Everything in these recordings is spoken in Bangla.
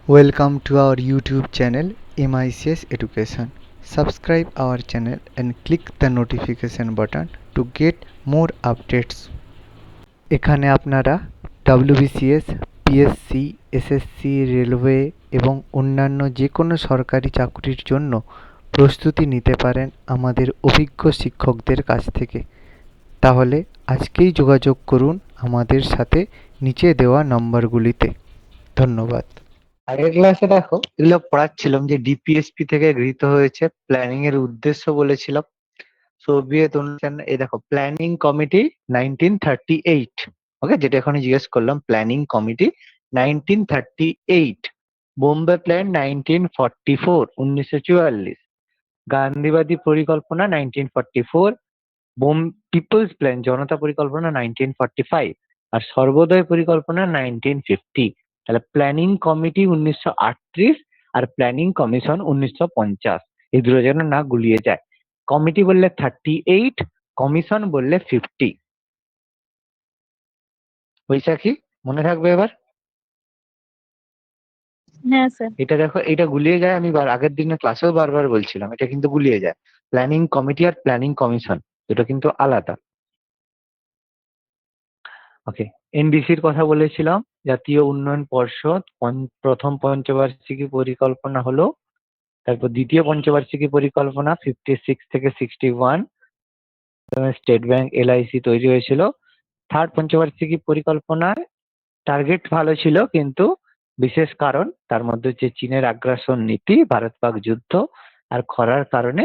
Welcome to our YouTube channel MICS Education. Subscribe our channel and click the notification button to get more updates. এখানে আপনারা WBCS, পিএসসি, এসএসসি, রেলওয়ে এবং অন্যান্য যে কোনো সরকারি চাকরির জন্য প্রস্তুতি নিতে পারেন আমাদের অভিজ্ঞ শিক্ষকদের কাছ থেকে। তাহলে আজকেই যোগাযোগ করুন আমাদের সাথে নিচে দেওয়া নম্বরগুলিতে। ধন্যবাদ। আগের ক্লাসে দেখো এগুলো পড়াচ্ছিলাম যে ডিপিএসপি থেকে গৃহীত হয়েছে, প্ল্যানিং এর উদ্দেশ্য বলেছিলাম। সোভিয়েত অনুষ্ঠান, এই দেখো প্ল্যানিং কমিটি 1938, ওকে, যেটা এখানে জিজ্ঞেস করলাম প্ল্যানিং কমিটি 1938, বোম্বে প্ল্যান 1944, 1944, গান্ধীবাদী পরিকল্পনা 1944, পিপলস প্ল্যান জনতা পরিকল্পনা 1945, আর সর্বোদয় পরিকল্পনা 1950। তাহলে planning committee 1938 are planning commission 1950, এই দুটো যেন না গুলিয়ে যায়। কমিটি বললে 38, কমিশন বললে 50। বৈশাখী, মনে থাকবে এবার? হ্যাঁ স্যার। এটা দেখো, এটা গুলিয়ে যায়। আমি আগের দিনের ক্লাসেও বারবার বলছিলাম এটা কিন্তু গুলিয়ে যায়। Planning committee are planning commission দুটো কিন্তু আলাদা। ওকে, এনডিসির কথা বলেছিলাম, জাতীয় উন্নয়ন পর্ষদ। প্রথম পঞ্চবার্ষিকী পরিকল্পনা হলো, তারপর দ্বিতীয় পঞ্চবার্ষিকী পরিকল্পনা 56 থেকে 61, স্টেট ব্যাংক, এলআইসি তৈরি হয়েছিল। থার্ড পঞ্চবার্ষিকী পরিকল্পনায় টার্গেট ভালো ছিল, কিন্তু বিশেষ কারণ তার মধ্যে হচ্ছে চীনের আগ্রাসন নীতি, ভারত পাক যুদ্ধ আর খরার কারণে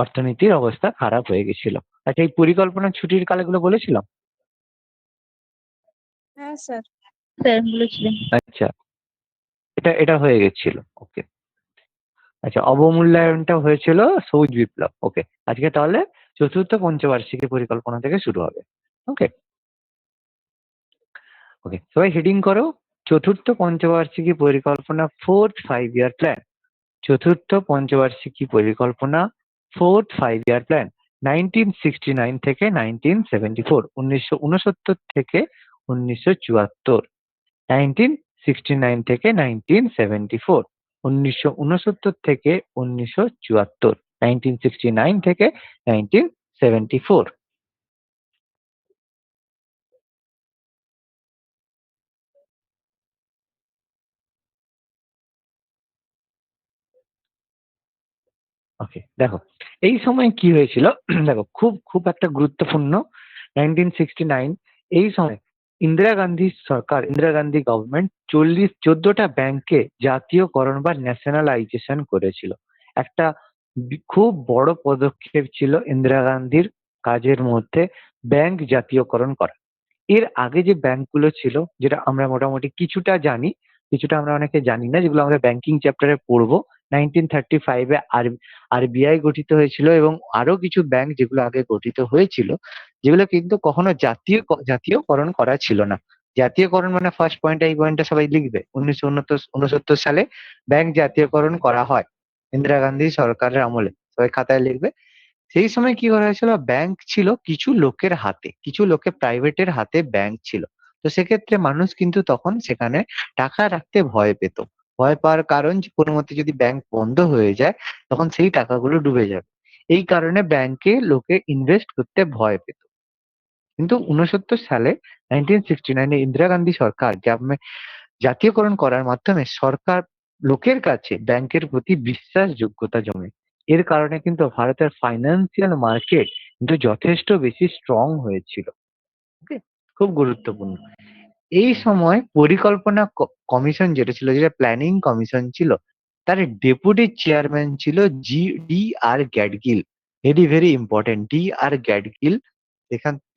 অর্থনীতির অবস্থা খারাপ হয়ে গেছিল। আচ্ছা, এই পরিকল্পনার ছুটির কালগুলো বলেছিলাম? হ্যাঁ স্যার। স্যার বলেছিলেন। আচ্ছা, এটা এটা হয়ে গেছিল। ওকে, আচ্ছা, অবমূল্যায়নটা হয়েছিল সবুজ বিপ্লব। ওকে, আজকে তাহলে চতুর্থ পঞ্চবার্ষিকী পরিকল্পনা থেকে শুরু হবে। ওকে ওকে, সবাই হেডিং করো, চতুর্থ পঞ্চবার্ষিকী পরিকল্পনা, ফোর্থ 5 ইয়ার প্ল্যান। চতুর্থ পঞ্চবার্ষিকী পরিকল্পনা, ফোর্থ 5 ইয়ার প্ল্যান, 1969 থেকে 1974, 1969 থেকে 1974, 1969 থেকে 1974, 1969 থেকে 1974, 1969 থেকে 1974। ওকে, দেখো এই সময় কি হয়েছিল। দেখো, খুব খুব একটা গুরুত্বপূর্ণ 1969, এই সময় ইন্দিরা গান্ধীর সরকার, ইন্দিরা গান্ধী গভর্নমেন্ট 14টা ব্যাংকে জাতীয়করণ বা ন্যাশনালাইজেশন করেছিল। একটা খুব বড় পদক্ষেপ ছিল ইন্দিরা গান্ধীর কাজের মধ্যে ব্যাংক জাতীয়করণ করা। এর আগে যে ব্যাংকগুলো ছিল, যেটা আমরা মোটামুটি কিছুটা জানি, কিছুটা আমরা অনেকে জানি না, যেগুলো আমরা ব্যাংকিং চ্যাপ্টারে পড়বো। 1935-এ আরবিআই গঠিত হয়েছিল এবং আরো কিছু ব্যাংক যেগুলো আগে গঠিত হয়েছিল, যেগুলো কিন্তু কখনো জাতীয়করণ করা ছিল না। জাতীয়করণ মানে ফার্স্ট পয়েন্ট, এই পয়েন্টটা সবাই লিখবে, 1969 সালে ব্যাংক জাতীয়করণ করা হয় ইন্দিরা গান্ধী সরকারের আমলে। সবাই খাতায় লিখবে। সেই সময় কি করা হয়েছিল, ব্যাংক ছিল কিছু লোকের হাতে, কিছু লোকে প্রাইভেটের হাতে ব্যাংক ছিল। তো সেক্ষেত্রে মানুষ কিন্তু তখন সেখানে টাকা রাখতে ভয় পেত। ভয় পাওয়ার কারণ যে কোনো মতে যদি ব্যাংক বন্ধ হয়ে যায় তখন সেই টাকাগুলো ডুবে যাবে। এই কারণে ব্যাংকে লোকে ইনভেস্ট করতে ভয় পেত। কিন্তু 69 সালে, 1969-এ ইন্দিরা গান্ধী সরকার জাতীয়করণ করার মাধ্যমে সরকার লোকের কাছে ব্যাংকের প্রতি বিশ্বাসযোগ্যতা জমে। এর কারণে কিন্তু ভারতের ফাইন্যান্সিয়াল মার্কেট কিন্তু যথেষ্ট বেশি স্ট্রং হয়েছিল। ওকে, খুব গুরুত্বপূর্ণ। এই সময় পরিকল্পনা কমিশন যেটা ছিল, যেটা প্ল্যানিং কমিশন ছিল, তার ডেপুটি চেয়ারম্যান ছিল D R Gadgil. Very very important, D R Gadgil.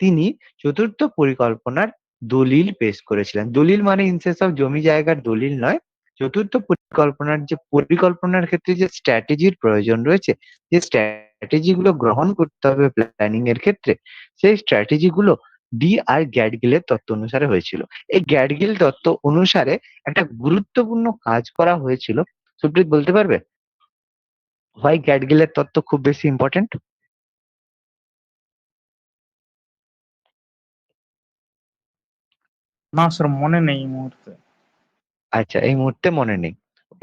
তিনি চতুর্থ পরিকল্পনার দলিল পেশ করেছিলেন। দলিল মানে ইনসেন্স অফ জমি জায়গার দলিল নয়। চতুর্থ পরিকল্পনার যে পরিকল্পনার ক্ষেত্রে যে স্ট্র্যাটেজির প্রয়োজন রয়েছে, যে স্ট্র্যাটেজি গুলো গ্রহণ করতে হবে প্ল্যানিং এর ক্ষেত্রে, সেই স্ট্র্যাটেজি গুলো ডি আর গ্যাডগিলের তত্ত্ব অনুসারে হয়েছিল। এই গ্যাডগিল তত্ত্ব অনুসারে একটা গুরুত্বপূর্ণ কাজ করা হয়েছিল। সুপ্রিত, বলতে পারবে হোয়াই গ্যাডগিলের তত্ত্ব খুব বেশি ইম্পর্টেন্ট? না স্যার, মনে নেই এই মুহূর্তে। আচ্ছা, এই মুহূর্তে মনে নেই।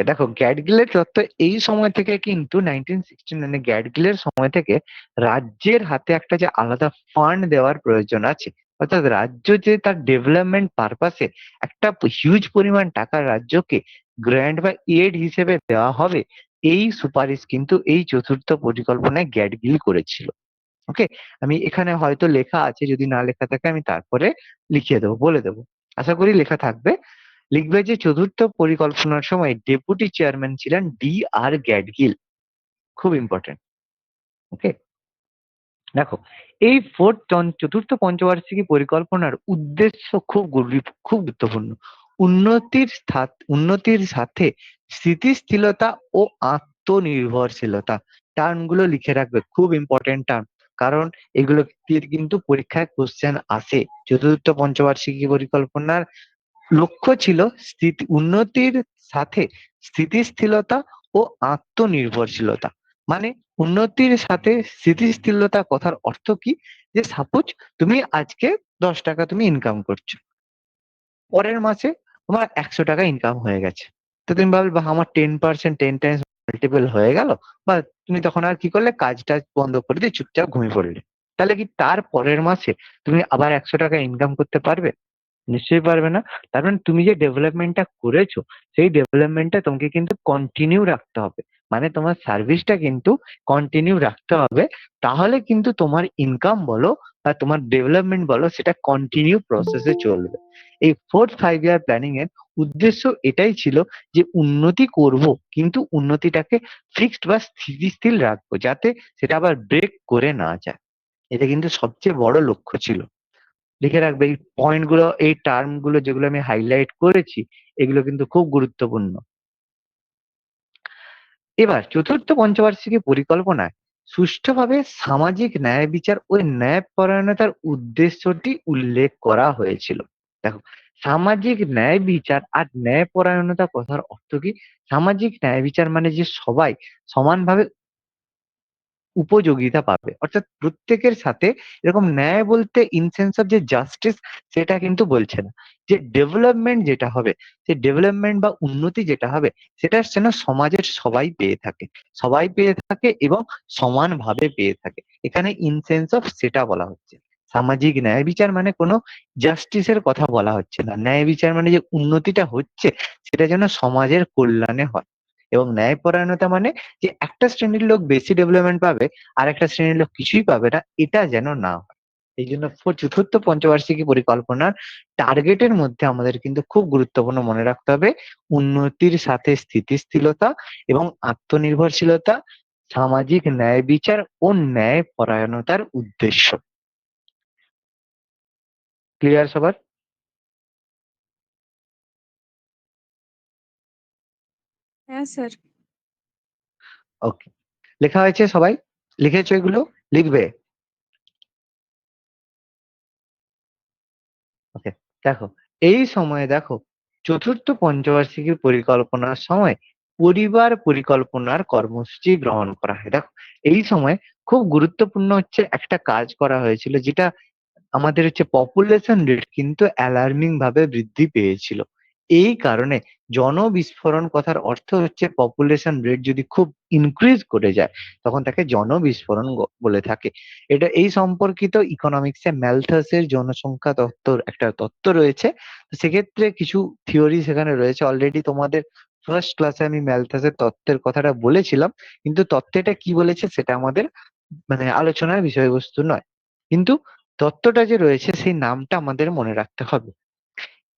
দেখো, গ্যাডগিলের তত্ত্ব এই সময় থেকে কিন্তু 1969 গ্যাডগিলের সময় থেকে রাজ্যের হাতে একটা যে আলাদা ফান্ড দেওয়ার প্রয়োজন আছে, অর্থাৎ রাজ্য যে তার ডেভেলপমেন্ট পারপাসে একটা হিউজ পরিমাণ টাকা রাজ্যকে গ্র্যান্ট বা এড হিসেবে দেওয়া হবে, এই সুপারিশ কিন্তু এই চতুর্থ পরিকল্পনায় গ্যাডগিল করেছিল। ওকে, আমি এখানে হয়তো লেখা আছে, যদি না লেখা থাকে আমি তারপরে লিখিয়ে দেবো, বলে দেবো। আশা করি লেখা থাকবে। লিখবে যে চতুর্থ পরিকল্পনার সময় ডেপুটি চেয়ারম্যান ছিলেন D.R. গ্যাডগিল। খুব ইম্পর্টেন্ট। ওকে, দেখো, এই চতুর্থ পঞ্চবার্ষিকী পরিকল্পনার উদ্দেশ্য খুব গুরুত্বপূর্ণ। উন্নতির সাথে স্থিতিশীলতা ও আত্মনির্ভরশীলতা। টার্মগুলো লিখে রাখবে, খুব ইম্পর্টেন্ট টার্ম। কারণ এগুলো কিন্তু পরীক্ষায় কোশ্চেন আসে। চতুর্থ পঞ্চবার্ষিকী পরিকল্পনার লক্ষ্য ছিল উন্নতির সাথে স্থিতিশীলতা ও আত্মনির্ভরশীলতা। মানে উন্নতির সাথে স্থিতিশীলতা কথার অর্থ কি? যে সাপোজ তুমি আজকে 10 টাকা তুমি ইনকাম করছো, পরের মাসে তোমার 100 টাকা ইনকাম হয়ে গেছে। তো তুমি ভাবলে, বা আমার 10%, 10 টাইমস মাল্টিপল হয়ে গেল। বা তুমি তখন আর কি করলে, কাজটা বন্ধ করে দিয়ে চুপচাপ ঘুমিয়ে পড়লে। তাহলে কি তার পরের মাসে তুমি আবার 100 টাকা ইনকাম করতে পারবে? নিশ্চয়ই পারবে না। তার মানে তুমি যে ডেভেলপমেন্টটা করেছো, সেই ডেভেলপমেন্টটা তোমাকে কিন্তু কন্টিনিউ রাখতে হবে। মানে তোমার সার্ভিসটা কিন্তু কন্টিনিউ রাখতে হবে। তাহলে কিন্তু তোমার ইনকাম বলো বা তোমার ডেভেলপমেন্ট বলো, সেটা কন্টিনিউ প্রসেসে চলবে। এই 4th 5 year প্ল্যানিং এর উদ্দেশ্য এটাই ছিল যে উন্নতি করব, কিন্তু উন্নতিটাকে ফিক্সড বা স্থিতিশীল রাখবো, যাতে সেটা আবার ব্রেক করে না যায়। এটা কিন্তু সবচেয়ে বড় লক্ষ্য ছিল। লিখে রাখবে এই পয়েন্ট গুলো, এই টার্ম গুলো যেগুলো আমি হাইলাইট করেছি, এগুলো কিন্তু খুব গুরুত্বপূর্ণ। এবার চতুর্থ পঞ্চবার্ষিকী পরিকল্পনায় সুষ্ঠুভাবে সামাজিক ন্যায় বিচার ও ন্যায়পরায়ণতার উদ্দেশ্যটি উল্লেখ করা হয়েছিল। দেখো, সামাজিক ন্যায় বিচার আর ন্যায়পরায়ণতা কথার অর্থ কি? সামাজিক ন্যায় বিচার মানে যে সবাই সমানভাবে উপযোগিতা পাবে, অর্থাৎ প্রত্যেকের সাথে এরকম ন্যায় বলতে ইন সেন্স অফ যে জাস্টিস, সেটা কিন্তু বলছে না। যে ডেভেলপমেন্ট যেটা হবে, যে ডেভেলপমেন্ট বা উন্নতি যেটা হবে, সেটা যেন সমাজের সবাই পেয়ে থাকে, সবাই পেয়ে থাকে এবং সমানভাবে পেয়ে থাকে। এখানে ইন সেন্স অফ সেটা বলা হচ্ছে। সামাজিক ন্যায় বিচার মানে কোনো জাস্টিসের কথা বলা হচ্ছে না। ন্যায় বিচার মানে যে উন্নতিটা হচ্ছে, সেটা যেন সমাজের কল্যাণে হয়। এবং ন্যায়পরায়ণতা মানে যে একটা শ্রেণীর লোক বেশি ডেভেলপমেন্ট পাবে আর একটা শ্রেণীর লোক কিছুই পাবে না, এটা যেন না হয়। এই জন্য চতুর্থ পঞ্চবার্ষিকী পরিকল্পনার টার্গেটের মধ্যে আমাদের কিন্তু খুব গুরুত্বপূর্ণ মনে রাখতে হবে উন্নতির সাথে স্থিতিশীলতা এবং আত্মনির্ভরশীলতা, সামাজিক ন্যায় বিচার ও ন্যায় পরায়ণতার উদ্দেশ্য। ক্লিয়ার সবার? হ্যাঁ স্যার। ওকে, লেখা হয়েছে? সবাই লিখেছো এগুলো? লিখবে? ওকে, দেখো, এই সময়ে দেখো, চতুর্থ পঞ্চবার্ষিকী পরিকল্পনার সময় পরিবার পরিকল্পনার কর্মসূচি গ্রহণ করা হয়। দেখো, এই সময় খুব গুরুত্বপূর্ণ হচ্ছে একটা কাজ করা হয়েছিল, যেটা আমাদের হচ্ছে পপুলেশন রেট কিন্তু অ্যালার্মিং ভাবে বৃদ্ধি পেয়েছিল। এই কারণে জনবিস্ফোরণ কথার অর্থ হচ্ছে পপুলেশন রেট যদি খুব ইনক্রিজ করে যায়, তখন তাকে জনবিস্ফোরণ বলে থাকে। এটা এই সম্পর্কিত ইকোনমিক্সে ম্যালথাসের জনসংখ্যা তত্ত্বর একটা তত্ত্ব রয়েছে। তো সেক্ষেত্রে কিছু থিওরি সেখানে রয়েছে। অলরেডি তোমাদের ফার্স্ট ক্লাসে আমি ম্যালথাসের তত্ত্বের কথাটা বলেছিলাম, কিন্তু তত্ত্বটা কি বলেছে সেটা আমাদের মানে আলোচনার বিষয়বস্তু নয়। কিন্তু তত্ত্বটা যে রয়েছে, সেই নামটা আমাদের মনে রাখতে হবে।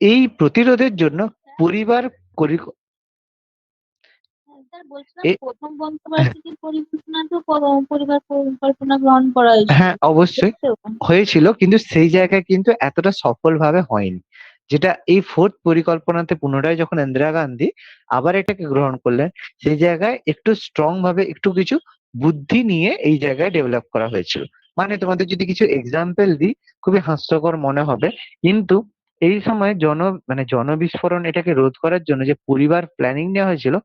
এই প্রতিরোধের জন্য পরিবার পরি- স্যার বলছিলাম, এ প্রথম হ্যাঁ, পঞ্চবার্ষিকী পরিকল্পনা তো পরিবার পরিকল্পনা গ্রহণ করা হয়েছিল, হ্যাঁ, অবশ্যই তো? হয়েছিল, কিন্তু সেই জায়গায় কিন্তু এতটা সফলভাবে হয়নি। যেটা এই ফোর্থ পরিকল্পনাতে পুনরায় যখন ইন্দিরা গান্ধী আবার এটাকে গ্রহণ করলেন, সেই জায়গায় একটু স্ট্রং ভাবে একটু কিছু বুদ্ধি নিয়ে এই জায়গায় ডেভেলপ করা হয়েছিল। মানে তোমাদের যদি কিছু এক্সাম্পল দিই, খুবই হাস্যকর মনে হবে, কিন্তু এই সময় জনবিস্ফোরণ এটাকে রোধ করার জন্য যে পরিবার প্ল্যানিং নেওয়া হয়েছিল,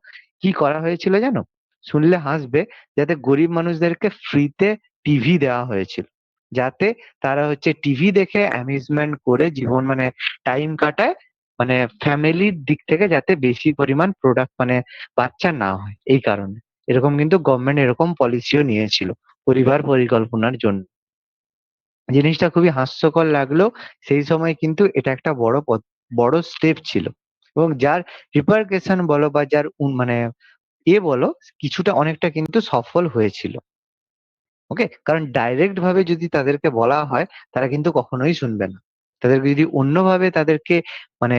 কি করা হয়েছিল জানো? শুনলে হাসবে। যাতে গরিব মানুষদেরকে ফ্রিতে টিভি দেওয়া হয়েছিল, যাতে তারা হচ্ছে টিভি দেখে অ্যামিউজমেন্ট করে জীবন মানে টাইম কাটায়। মানে ফ্যামিলির দিক থেকে যাতে বেশি পরিমাণ প্রোডাক্ট মানে বাচ্চা না হয় এই কারণে। এরকম কিন্তু গভর্নমেন্ট এরকম পলিসিও নিয়েছিল পরিবার পরিকল্পনার জন্য। জিনিসটা খুবই হাস্যকর লাগলেও সেই সময় কিন্তু এটা একটা বড় স্টেপ ছিল। এবং যার রিপারকেশন বলো বা যার মানে বলো কিছুটা অনেকটা কিন্তু সফল হয়েছিল। ওকে? কারণ ডাইরেক্ট ভাবে যদি তাদেরকে বলা হয় তারা কিন্তু কখনোই শুনবে না। তাদেরকে যদি অন্যভাবে তাদেরকে মানে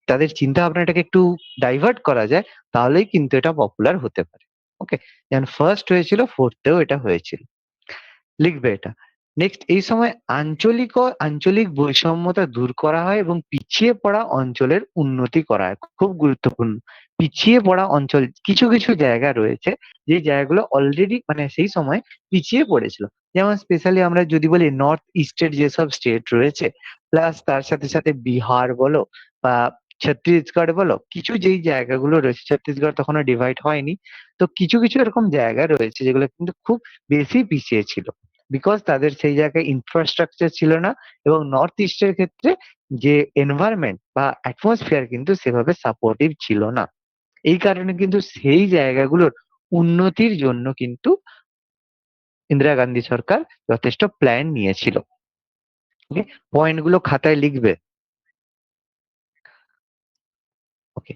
তাদের চিন্তা ভাবনাটাকে একটু ডাইভার্ট করা যায় তাহলেই কিন্তু এটা পপুলার হতে পারে। ওকে? যেমন ফার্স্ট হয়েছিল, ফোর্থ তেও এটা হয়েছিল। লিখবে এটা। নেক্সট এই সময় আঞ্চলিক বৈষম্যতা দূর করা হয় এবং পিছিয়ে পড়া অঞ্চলের উন্নতি করা হয়। খুব গুরুত্বপূর্ণ। পিছিয়ে পড়া অঞ্চল কিছু জায়গা রয়েছে যে জায়গাগুলো অলরেডি মানে সেই সময় পিছিয়ে পড়েছিল। যেমন স্পেশালি আমরা যদি বলি নর্থ ইস্টের যেসব স্টেট রয়েছে প্লাস তার সাথে বিহার বলো বা ছত্তিশগড় বলো কিছু যেই জায়গাগুলো রয়েছে ছত্তিশগড় তখনও ডিভাইড হয়নি। তো কিছু এরকম জায়গা রয়েছে যেগুলো কিন্তু খুব বেশি পিছিয়ে ছিল। বিকজ তাদের সেই জায়গায় ইনফ্রাস্ট্রাকচার ছিল না এবং নর্থ ইস্টের ক্ষেত্রে যে এনভায়রনমেন্ট বা অ্যাটমসফিয়ার কিন্তু সেভাবে সাপোর্টিভ ছিল না। এই কারণে কিন্তু সেই জায়গাগুলোর উন্নতির জন্য কিন্তু ইন্দিরা গান্ধী সরকার যথেষ্ট প্ল্যান নিয়েছিল। ওকে? পয়েন্টগুলো খাতায় লিখবে। ওকে।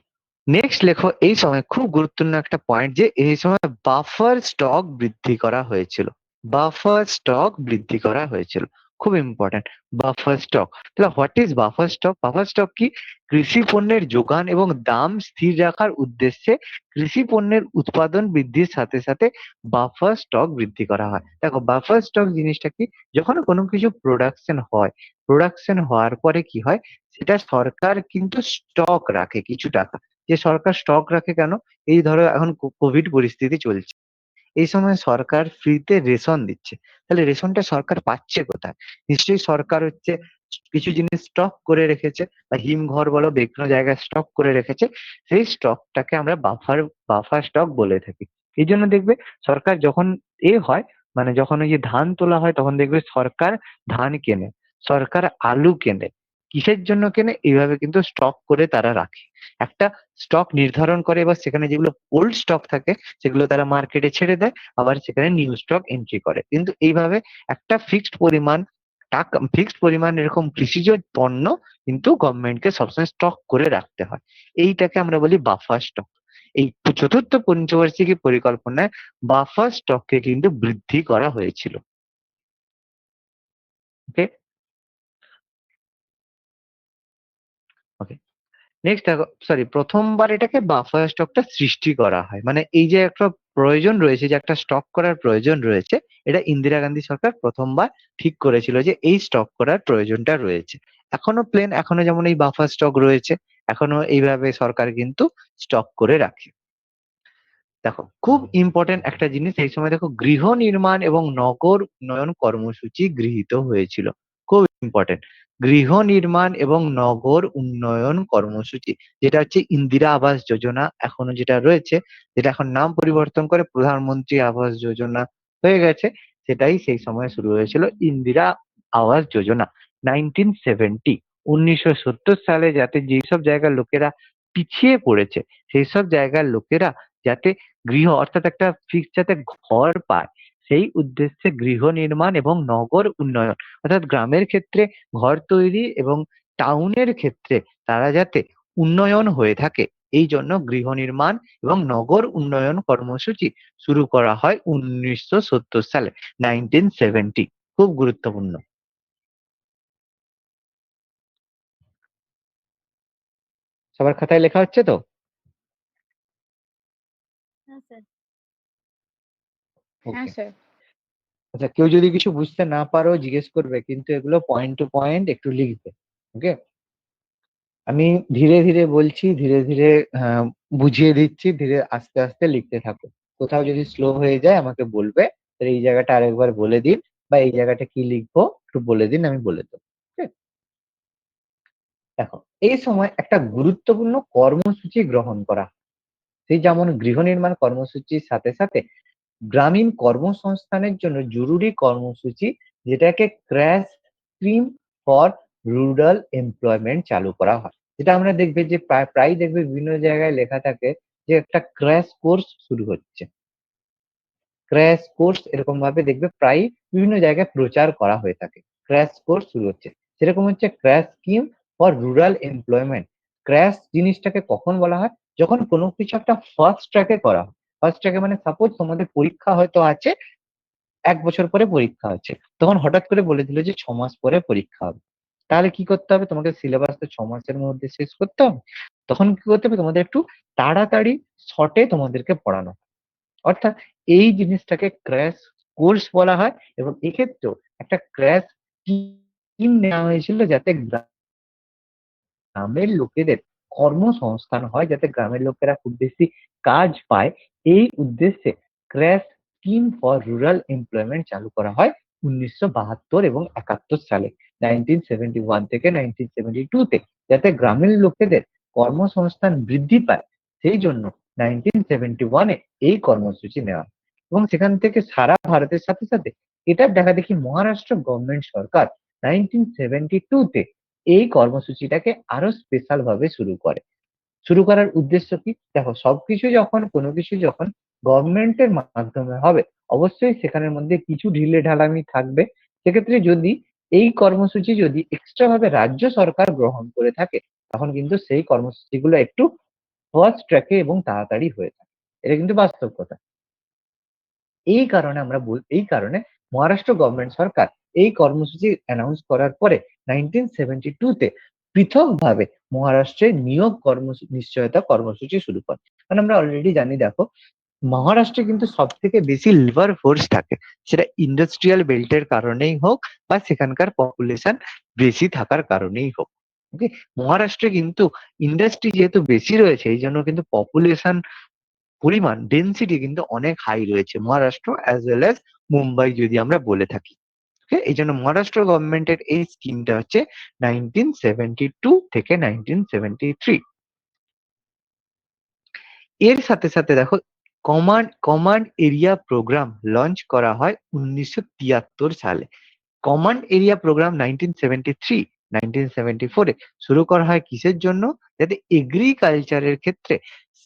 নেক্সট লেখো এই সময় খুব গুরুত্বপূর্ণ একটা পয়েন্ট যে এই সময় বাফার স্টক বৃদ্ধি করা হয়েছিল। বাফার স্টক বৃদ্ধি করা হয়েছিল। খুব ইম্পর্টেন্ট বাফার স্টক। তাহলে what is buffer stock? Buffer stock কি? কৃষি পণ্যের যোগান এবং দাম স্থির রাখার উদ্দেশ্যে কৃষি পণ্যের উৎপাদন বৃদ্ধির সাথে বাফার স্টক বৃদ্ধি করা হয়। দেখো বাফার স্টক জিনিসটা কি? যখন কোনো কিছু প্রোডাকশন হয়, প্রোডাকশন হওয়ার পরে কি হয় সেটা সরকার কিন্তু স্টক রাখে কিছু টাকা। যে সরকার স্টক রাখে কেন? এই ধরো এখন কোভিড পরিস্থিতি চলছে। এই সময় সরকার ফ্রিতে রেশন দিচ্ছে। তাহলে রেশনটা সরকার পাচ্ছে কোথায়? নিশ্চয়ই সরকার হচ্ছে কিছু জিনিস স্টক করে রেখেছে বা হিমঘর বলো বিভিন্ন জায়গায় স্টক করে রেখেছে। সেই স্টকটাকে আমরা বাফার স্টক বলে থাকি। এইজন্য দেখবে সরকার যখন হয় মানে যখন ওই যে ধান তোলা হয় তখন দেখবে সরকার ধান কেনে, সরকার আলু কেনে। কিসের জন্য কেনে? এইভাবে কিন্তু স্টক করে তারা রাখে। একটা স্টক নির্ধারণ করে এবার সেখানে যেগুলো ওল্ড স্টক থাকে সেগুলো তারা মার্কেটে ছেড়ে দেয়, আবার সেখানে নিউ স্টক এন্ট্রি করে। কিন্তু এইভাবে একটা ফিক্সড পরিমাণ এরকম কৃষিজ পণ্য কিন্তু গভর্নমেন্টকে সবসময় স্টক করে রাখতে হয়। এইটাকে আমরা বলি বাফার স্টক। এই চতুর্থ পঞ্চবার্ষিকী পরিকল্পনায় বাফার স্টককে কিন্তু বৃদ্ধি করা হয়েছিল। ওকে? ওকে। নেক্সট দেখো সরি প্রথমবার এটাকে বাফার স্টকটা সৃষ্টি করা হয়। মানে এই যে একটা প্রয়োজন রয়েছে যে একটা স্টক করার প্রয়োজন রয়েছে এটা ইন্দিরা গান্ধী সরকার প্রথমবার ঠিক করেছিল যে এই স্টক করার প্রয়োজনটা রয়েছে। এখনো যেমন এই বাফার স্টক রয়েছে। এখনো এইভাবে সরকার কিন্তু স্টক করে রাখে। দেখো খুব ইম্পর্টেন্ট একটা জিনিস এই সময় দেখো গৃহ নির্মাণ এবং নগর উন্নয়ন কর্মসূচি গৃহীত হয়েছিল। খুব ইম্পর্টেন্ট। গৃহ নির্মাণ এবং নগর উন্নয়ন কর্মসূচি যেটা হচ্ছে ইন্দিরা আবাস যোজনা এখনো যেটা রয়েছে, যেটা এখন নাম পরিবর্তন করে প্রধানমন্ত্রী আবাস যোজনা হয়ে গেছে, সেটাই সেই সময় শুরু হয়েছিল ইন্দিরা আবাস যোজনা 1970। 1970 সালে যাতে যেসব জায়গার লোকেরা পিছিয়ে পড়েছে সেই সব জায়গার লোকেরা যাতে অর্থাৎ একটা ফিক্সড যাতে ঘর পায় সেই উদ্দেশ্যে গৃহ নির্মাণ এবং নগর উন্নয়ন অর্থাৎ গ্রামের ক্ষেত্রে ঘর তৈরি এবং টাউনের ক্ষেত্রে তারা যাতে উন্নয়ন হয়ে থাকে এই জন্য গৃহ নির্মাণ এবং নগর উন্নয়ন কর্মসূচি শুরু করা হয় 1970 সালে 1970। খুব গুরুত্বপূর্ণ। সবার খাতায় লেখা হচ্ছে তো? হ্যাঁ স্যার। হ্যাঁ ওকে। স্যার। আচ্ছা কেউ যদি কিছু বুঝতে না পারো জিজ্ঞেস করবে কিন্তু এগুলো পয়েন্ট টু পয়েন্ট একটু লিখবে। ওকে? আমি ধীরে বলছি, ধীরে বুঝিয়ে দিচ্ছি, ধীরে আস্তে লিখতে থাকো। কোথাও যদি স্লো হয়ে যায় আমাকে বলবে, তাহলে এই জায়গাটা আরেকবার বলে দিন বা এই জায়গাটা কি লিখবো একটু বলে দিন আমি বলে দেবো। ঠিক আছে? দেখো এই সময় একটা গুরুত্বপূর্ণ কর্মসূচি গ্রহণ করা হয়। সেই যেমন গৃহ নির্মাণ কর্মসূচির সাথে গ্রামীণ কর্মসংস্থানের জন্য জরুরি কর্মসূচি যেটাকে crash scheme for rural employment চালু করা হয়। যেটা আমরা দেখবে যে প্রায় দেখবে বিভিন্ন জায়গায় লেখা থাকে যে একটা ক্র্যাশ কোর্স শুরু হচ্ছে। ক্র্যাশ কোর্স এরকম ভাবে দেখবে প্রায় বিভিন্ন জায়গায় প্রচার করা হয়ে থাকে। ক্র্যাশ কোর্স শুরু হচ্ছে। সেরকম হচ্ছে crash scheme for rural employment. Crash জিনিসটাকে কখন বলা হয়? যখন কোনো কিছু একটা ফার্স্ট ট্র্যাকে করা হয়। ফার্স্ট ট্র্যাকে মানে সাপোজ তোমাদের পরীক্ষা হয়তো আছে ১ বছর পরে পরীক্ষা আছে। তখন হঠাৎ করে বলে দিল যে ৬ মাস পরে পরীক্ষা হবে। তাহলে কি করতে হবে? তোমাকে সিলেবাস তো ৬ মাসের মধ্যে শেষ করতে হবে। তখন কি করতে হবে? তোমাদের একটু তাড়াতাড়ি শর্টে তোমাদেরকে পড়ানো। অর্থাৎ এই জিনিসটাকে ক্র্যাশ কোর্স বলা হয় এবং এক্ষেত্রেও একটা ক্র্যাশ স্কিম নেওয়া হয়েছিল যাতে গ্রামের লোকেদের কর্মসংস্থান হয়, যাতে গ্রামের লোকেরা খুব বেশি কাজ পায়। এই উদ্দেশ্যে crash scheme for rural employment চালু করা হয় ১৯৭২ এবং ৭১ সালে, 1971 থেকে 1972 তে, যাতে গ্রামের লোকেদের কর্মসংস্থান বৃদ্ধি পায়। সেই জন্য 1971 এ এই কর্মসূচি নেওয়া হয়। এবং সেখান থেকে সারা ভারতের সাথে সাথে এটার দেখা দেখি মহারাষ্ট্র গভর্নমেন্ট সরকার 1972 তে এই কর্মসূচিটাকে আরো স্পেশাল ভাবে শুরু করে। শুরু করার উদ্দেশ্য কি? দেখো সবকিছু যখন কোনো কিছু যখন গভর্নমেন্টের মাধ্যমে হবে, অবশ্যই সেখানের মধ্যে কিছু ঢিলেঢালামি থাকবে। সেক্ষেত্রে যদি এই কর্মসূচি যদি এক্সট্রা ভাবে রাজ্য সরকার গ্রহণ করে থাকে, তখন কিন্তু সেই কর্মসূচিগুলো একটু ফাস্ট ট্র্যাকে এবং তাড়াতাড়ি হয়ে থাকে। এটা কিন্তু বাস্তব কথা। এই কারণে মহারাষ্ট্র গভর্নমেন্ট সরকার এই কর্মসূচি অ্যানাউন্স করার পরে 1972 তে পৃথকভাবে মহারাষ্ট্রে নিয়োগ নিশ্চয়তা কর্মসূচি শুরু করে। কারণ আমরা অলরেডি জানি, দেখো মহারাষ্ট্রে কিন্তু সব থেকে বেশি লেবার ফোর্স থাকে, সেটা ইন্ডাস্ট্রিয়াল বেল্টের কারণেই হোক বা সেখানকার পপুলেশন বেশি থাকার কারণেই হোক। ওকে, মহারাষ্ট্রে কিন্তু ইন্ডাস্ট্রি যেহেতু বেশি রয়েছে, এই জন্য কিন্তু পপুলেশন পরিমাণ ডেনসিটি কিন্তু অনেক হাই রয়েছে Maharashtra as well as Mumbai যদি আমরা বলে থাকি। ওকে, এই জন্য মহারাষ্ট্র গভর্নমেন্টের এই স্কিমটা হচ্ছে 1972 থেকে 1973। এর সাথে সাথে দেখো command command area programme launch করা হয় 1973 সালে। কমান্ড এরিয়া প্রোগ্রাম 1973 1974 এ শুরু করা হয় কিসের জন্য? যাতে এগ্রিকালচারের ক্ষেত্রে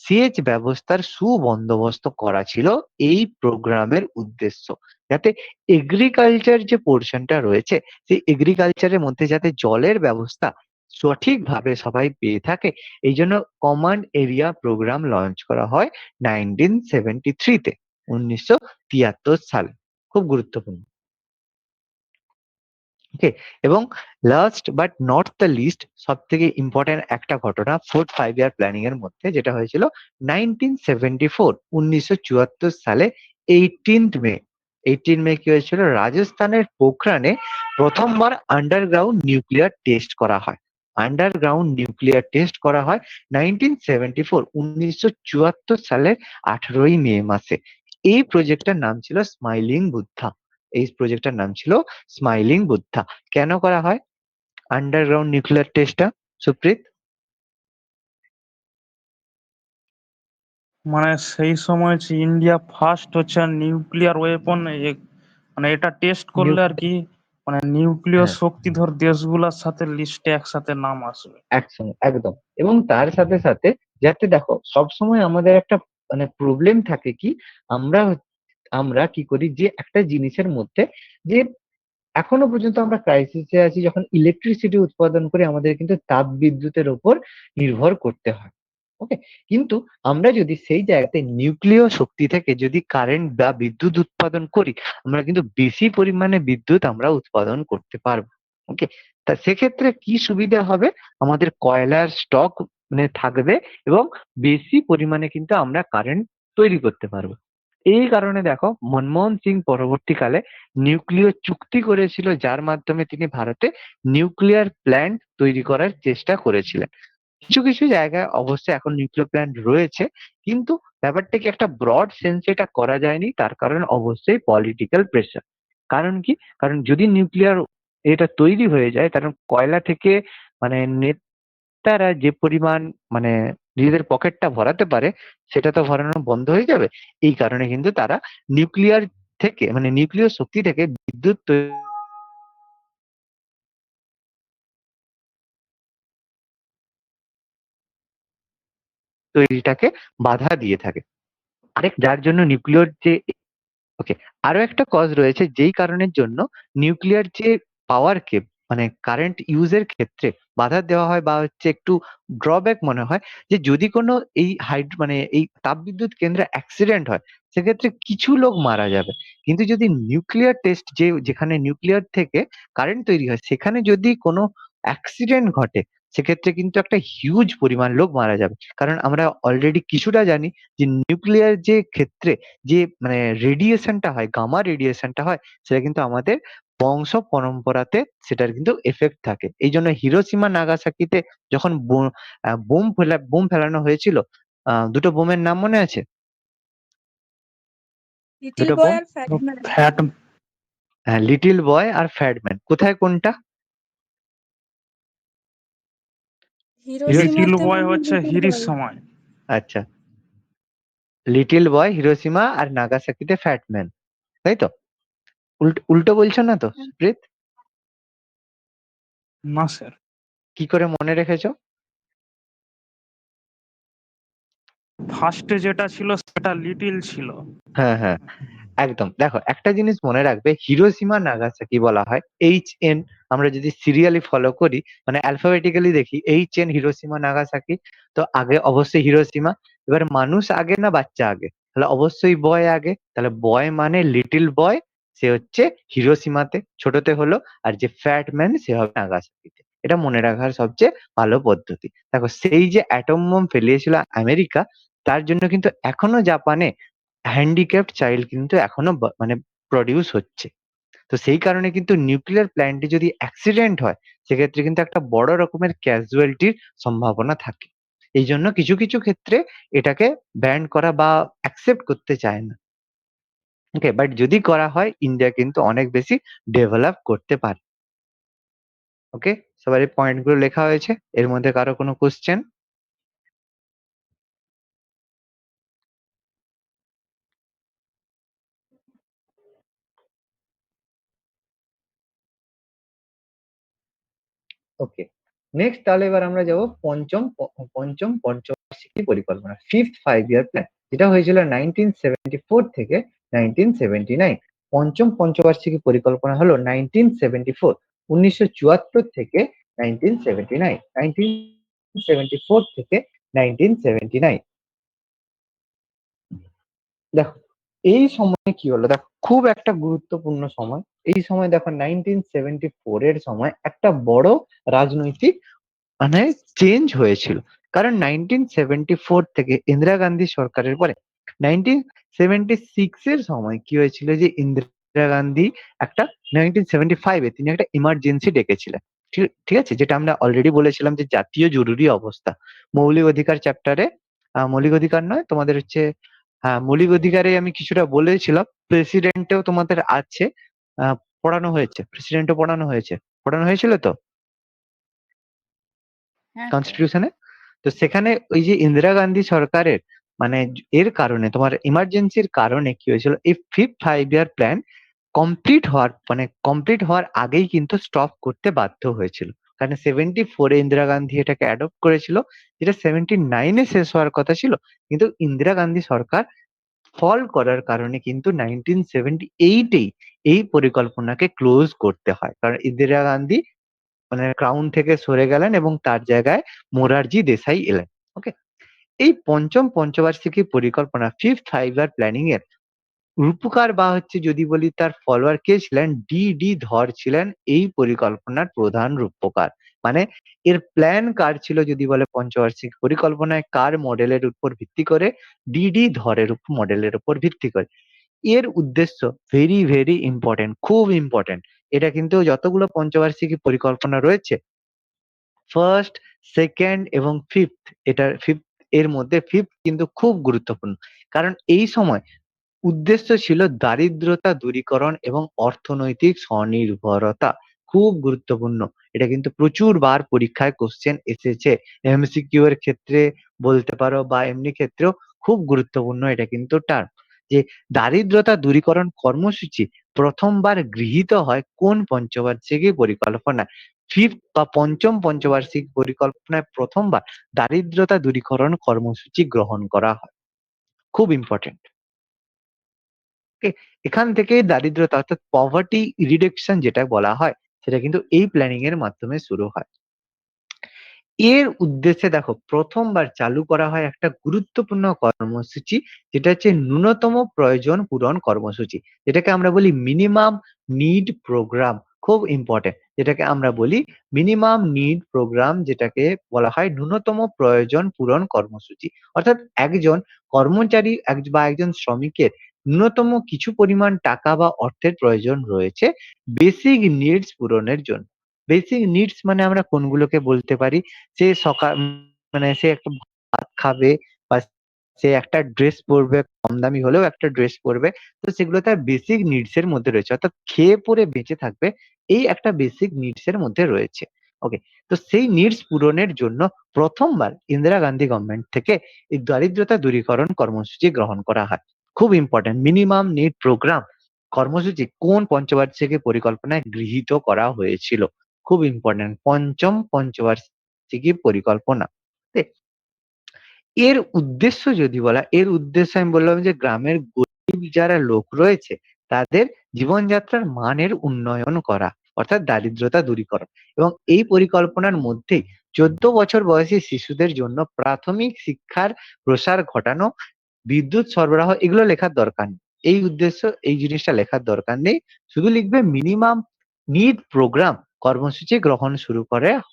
সেচ ব্যবস্থার সুবন্দোবস্ত করা ছিল এই প্রোগ্রামের উদ্দেশ্য। যাতে এগ্রিকালচার যে পোর্শনটা রয়েছে, সেই এগ্রিকালচারের মধ্যে যাতে জলের ব্যবস্থা সঠিকভাবে সবাই পেয়ে থাকে, এই জন্য কমান্ড এরিয়া প্রোগ্রাম লঞ্চ করা হয় 1973 তে, 1973 সালে। খুব গুরুত্বপূর্ণ। ওকে, এবং last but not the least, সব থেকে ইম্পর্টেন্ট একটা ঘটনা 4-5 ইয়ার প্ল্যানিং এর মধ্যে যেটা হয়েছিল 1974 1974 সালে 18 মে। 18 মে কি হয়েছিল? রাজস্থানের পোখরানে প্রথমবার আন্ডারগ্রাউন্ড নিউক্লিয়ার টেস্ট করা হয়। আন্ডারগ্রাউন্ড নিউক্লিয়ার টেস্ট করা হয় 1974 সালের 18ই মে মাসে। এই প্রজেক্টটার নাম ছিল স্মাইলিং বুদ্ধা। এই প্রজেক্টটার নাম ছিল স্মাইলিং বুদ্ধা। কেন করা হয় আন্ডারগ্রাউন্ড নিউক্লিয়ার টেস্টটা, সুপ্রিত? মানে সেই সময় হচ্ছে ইন্ডিয়া ফার্স্ট হচ্ছে নিউক্লিয়ার ওয়েপন, মানে এটা টেস্ট করলে আর কি মানে নিউক্লিয় হ্যাঁ, শক্তিধর দেশগুলোর সাথে লিস্টে একসাথে নাম আসবে। একসঙ্গে একদম। এবং তার সাথে সাথে যাতে দেখো সবসময় আমাদের একটা মানে প্রবলেম থাকে কি, আমরা আমরা কি করি যে একটা জিনিসের মধ্যে যে এখনো পর্যন্ত আমরা ক্রাইসিসে আছি, যখন ইলেকট্রিসিটি উৎপাদন করে আমাদের কিন্তু তাপ বিদ্যুতের উপর নির্ভর করতে হয়। ওকে, কিন্তু আমরা যদি সেই জায়গাতে নিউক্লিয় শক্তি থেকে যদি কারেন্ট বা বিদ্যুৎ উৎপাদন করি, আমরা কিন্তু বেশি পরিমাণে বিদ্যুৎ আমরা উৎপাদন করতে পারবো। ওকে, তা সেক্ষেত্রে কি সুবিধা হবে? আমাদের কয়লার স্টক মানে থাকবে এবং বেশি পরিমাণে কিন্তু আমরা কারেন্ট তৈরি করতে পারবো। এই কারণে দেখো মনমোহন সিং পরবর্তীকালে নিউক্লিয় চুক্তি করেছিল, যার মাধ্যমে তিনি ভারতে নিউক্লিয়ার প্ল্যান্ট তৈরি করার চেষ্টা করেছিলেন। কিছু কিছু জায়গায় অবশ্যই এখন নিউক্লিয়ার প্ল্যান্ট রয়েছে, কিন্তু ব্যাপারটা কি একটা ব্রড সেন্সে এটা করা যায়নি, তার কারণ অবশ্যই পলিটিক্যাল প্রেশার। কারণ কি? কারণ যদি নিউক্লিয়ার এটা তৈরি হয়ে যায়, কারণ কয়লা থেকে মানে নেতারা যে পরিমাণ মানে নিজেদের পকেটটা ভরাতে পারে, সেটা তো ভরানো বন্ধ হয়ে যাবে। এই কারণে কিন্তু তারা নিউক্লিয়ার থেকে মানে নিউক্লিয় শক্তি থেকে বিদ্যুৎ তৈরিটাকে বাধা দিয়ে থাকে। যার জন্য নিউক্লিয়ার যে ওকে, আরো একটা কজ রয়েছে যেই কারণের জন্য নিউক্লিয়ার যে পাওয়ারকে মানে কারেন্ট ইউজের ক্ষেত্রে বাধা দেওয়া হয় বা হচ্ছে একটু ড্রব্যাক মনে হয়, যে যদি কোনো এই মানে এই তাপবিদ্যুৎ কেন্দ্রে অ্যাক্সিডেন্ট হয় সেক্ষেত্রে কিছু লোক মারা যাবে, কিন্তু যদি নিউক্লিয়ার টেস্ট যেখানে নিউক্লিয়ার থেকে কারেন্ট তৈরি হয় সেখানে যদি কোনো অ্যাক্সিডেন্ট ঘটে সেক্ষেত্রে কিন্তু একটা হিউজ পরিমাণ লোক মারা যাবে। কারণ আমরা অলরেডি কিছুটা জানি যে নিউক্লিয়ার যে ক্ষেত্রে যে মানে রেডিয়েশনটা হয়, গামা রেডিয়েশনটা হয়, সেটা কিন্তু আমাদের বংশ পরম্পরাতে সেটার কিন্তু এফেক্ট থাকে। এই জন্য হিরোশিমা নাগাসাকিতে যখন বোম ফেলানো হয়েছিল, দুটো বোমের নাম মনে আছে? লিটল দুটো বয় বোম, আর ফ্যাটম্যান। ফ্যাট হ্যাঁ, লিটিল বয় আর ফ্যাটম্যান। কোথায় কোনটা? লিটিল হিরোশিমাতে বয় মনে হয় হচ্ছে লিটল হিরির বয়। সময়। আচ্ছা, লিটিল বয় হিরোশিমা আর নাগাসাকিতে ফ্যাটম্যান, তাই তো? উল্টো বলছো না তো সুপ্রিত? না স্যার, কি করে মনে রেখেছো? ফার্স্টে যেটা ছিল সেটা লিটিল ছিল। হ্যাঁ হ্যাঁ, একদম। দেখো, একটা জিনিস মনে রাখবে, হিরোশিমা নাগাসাকি বলা হয় HN। আমরা যদি সিরিয়ালি ফলো করি মানে অ্যালফাবেটিক্যালি দেখি, HN হিরোশিমা নাগাসাকি, তো আগে অবশ্যই হিরোশিমা। এবার মানুষ আগে না বাচ্চা আগে? তাহলে অবশ্যই বয় আগে, তাহলে বয় মানে লিটিল বয়, সে হচ্ছে হিরোশিমাতে ছোটতে হলো, আর যে ফ্যাট ম্যান সে হবে নাগাসাকিতে। এটা মনে রাখার সবচেয়ে ভালো পদ্ধতি। দেখো, সেই যে অ্যাটম বোম ফেলিয়েছিল আমেরিকা, তার জন্য কিন্তু এখনো জাপানে হ্যান্ডিক্যাপড চাইল্ড কিন্তু এখনো মানে প্রডিউস হচ্ছে। তো সেই কারণে কিন্তু নিউক্লিয়ার প্ল্যান্টে যদি অ্যাক্সিডেন্ট হয় সেক্ষেত্রে কিন্তু একটা বড় রকমের ক্যাজুয়ালিটির সম্ভাবনা থাকে। এই জন্য কিছু কিছু ক্ষেত্রে এটাকে ব্যান করা বা অ্যাকসেপ্ট করতে চায় না। ওকে, বাট যদি করা হয় ইন্ডিয়া কিন্তু অনেক বেশি ডেভেলপ করতে পারে। ওকে, সবার এই পয়েন্টগুলো লেখা হয়েছে। এর মধ্যে কারো কোনো কোশ্চেন? ওকে, নেক্সট তাহলে এবার আমরা যাব পঞ্চম পঞ্চবার্ষিকী পরিকল্পনা, 5th 5-year প্ল্যান, যেটা হয়েছিল 1974 থেকে 1979। পঞ্চম পঞ্চবার্ষিকী পরিকল্পনা হলো 1974, 1974 থেকে 1979, 1974 থেকে 1979। দেখো, এই সময় কি হলো, দেখো খুব একটা গুরুত্বপূর্ণ সময়। এই সময় দেখো 1974 এর সময় একটা বড় রাজনৈতিক মানে চেঞ্জ হয়েছিল। কারণ 1974 থেকে ইন্দিরা গান্ধী সরকারের পরে 1976 এর সময় কি হয়েছিল, যে ইন্দিরা গান্ধী একটা 1975 এ তিনি একটা ইমার্জেন্সি ডেকেছিলেন। ঠিক ঠিক আছে, যেটা আমরা অলরেডি বলেছিলাম যে জাতীয় জরুরি অবস্থা। মৌলিক অধিকার চ্যাপ্টারে, মৌলিক অধিকার নয় তোমাদের হচ্ছে, হ্যাঁ মৌলিক অধিকারে আমি কিছুটা বলেছিলাম, প্রেসিডেন্টেও তোমাদের আছে, পড়ানো হয়েছে, প্রেসিডেন্টও পড়ানো হয়েছিল তো হ্যাঁ স্যার। কনস্টিটিউশনে। তো সেখানে ওই যে ইন্দিরা গান্ধী সরকারের মানে এর কারণে তোমার ইমার্জেন্সির কারণে কি হয়েছিল, এই 5th 5-year প্ল্যান কমপ্লিট হওয়ার আগেই কিন্তু স্টপ করতে বাধ্য হয়েছিল। কারণ 74-এ ইন্দিরা গান্ধী এটাকে অ্যাডপ্ট করেছিল, যেটা 79-এ শেষ হওয়ার কথা ছিল, কিন্তু ইন্দিরা গান্ধী সরকার ফল করার কারণে কিন্তু 1978-এই এই পরিকল্পনাকে ক্লোজ করতে হয়। কারণ ইন্দিরা গান্ধী মানে ক্রাউন থেকে সরে গেলেন এবং তার জায়গায় মোরারজি দেশাই এলেন। ওকে, এই পঞ্চম পঞ্চবার্ষিকী পরিকল্পনা 5th 5-year প্ল্যানিং এর রূপকার বা হচ্ছে যদি বলি তার ফলোয়ার কে ছিলেন, ডি ধর ছিলেন এই পরিকল্পনার প্রধান রূপকার। মানে এর প্ল্যান কার ছিল যদি বলে পঞ্চবার্ষিক পরিকল্পনায় কার মডেলের উপর ভিত্তি করে, ডি ধরের মডেলের উপর ভিত্তি করে। এর উদ্দেশ্য ভেরি ভেরি ইম্পর্টেন্ট, খুব ইম্পর্টেন্ট। এটা কিন্তু যতগুলো পঞ্চবার্ষিকী পরিকল্পনা রয়েছে, ফার্স্ট, সেকেন্ড এবং ফিফথ, ফিফথ এর মধ্যে ফিফথ কিন্তু খুব গুরুত্বপূর্ণ। কারণ এই সময় উদ্দেশ্য ছিল দারিদ্রতা দূরীকরণ এবং অর্থনৈতিক স্বনির্ভরতা। খুব গুরুত্বপূর্ণ। এটা কিন্তু প্রচুর বার পরীক্ষায় কোশ্চেন এসেছে, এমসিকিউ এর ক্ষেত্রে বলতে পারো বা এমনি ক্ষেত্রেও খুব গুরুত্বপূর্ণ এটা কিন্তু টার্ম। যে দারিদ্রতা দূরীকরণ কর্মসূচি প্রথমবার গৃহীত হয় কোন পঞ্চবার্ষিকী পরিকল্পনায়? ফিফথ বা পঞ্চম পঞ্চবার্ষিক পরিকল্পনায় প্রথমবার দারিদ্রতা দূরীকরণ কর্মসূচি গ্রহণ করা হয়। খুব ইম্পর্টেন্ট। এখান থেকে দারিদ্রতা অর্থাৎ পভার্টি রিডাকশন যেটা বলা হয় সেটা কিন্তু এই প্ল্যানিং এর মাধ্যমে শুরু হয়। এর উদ্দেশ্যে দেখো প্রথমবার চালু করা হয় একটা গুরুত্বপূর্ণ কর্মসূচি, যেটা হচ্ছে ন্যূনতম প্রয়োজন পূরণ কর্মসূচি, যেটাকে আমরা বলি মিনিমাম নিড প্রোগ্রাম। খুব ইম্পর্টেন্ট, যেটাকে আমরা বলি মিনিমাম নিড প্রোগ্রাম, যেটাকে বলা হয় ন্যূনতম প্রয়োজন পূরণ কর্মসূচি। অর্থাৎ একজন কর্মচারী বা একজন শ্রমিকের ন্যূনতম কিছু পরিমাণ টাকা বা অর্থের প্রয়োজন রয়েছে বেসিক নিডস পূরণের জন্য। বেসিক নিডস মানে আমরা কোনগুলোকে বলতে পারি? সে সকাল মানে সে একটা ভাত খাবে, বা সে একটা ড্রেস পরবে, কম দামি হলেও একটা ড্রেস পরবে। তো সেগুলো তার বেসিক নিডস এর মধ্যে রয়েছে, অর্থাৎ খেয়ে পরে বেঁচে থাকবে, এই একটা বেসিক নিডস এর মধ্যে রয়েছে। ওকে, তো সেই নিডস পূরণের জন্য প্রথমবার ইন্দিরা গান্ধী গভর্নমেন্ট থেকে এই দারিদ্রতা দূরীকরণ কর্মসূচি গ্রহণ করা হয়। খুব ইম্পর্টেন্ট, মিনিমাম নিড প্রোগ্রাম কর্মসূচি কোন পঞ্চবার্ষিকী পরিকল্পনায় গৃহীত করা হয়েছিল? খুব ইম্পর্টেন্ট, পঞ্চম পঞ্চবার্ষিকী পরিকল্পনা। এর উদ্দেশ্য যদি বলা, এর উদ্দেশ্য আমি বললাম যে গ্রামের গরিব যারা লোক রয়েছে তাদের জীবনযাত্রার মানের উন্নয়ন করা, অর্থাৎ দারিদ্রতা দূরীকরণ। এবং এই পরিকল্পনার মধ্যেই 14 বছর বয়সী শিশুদের জন্য প্রাথমিক শিক্ষার প্রসার ঘটানো, বিদ্যুৎ সরবরাহ, এগুলো লেখার দরকার নেই। এই উদ্দেশ্য, এই জিনিসটা লেখার দরকার নেই, শুধু লিখবে মিনিমাম নিড প্রোগ্রাম কর্মসূচি গ্রহণ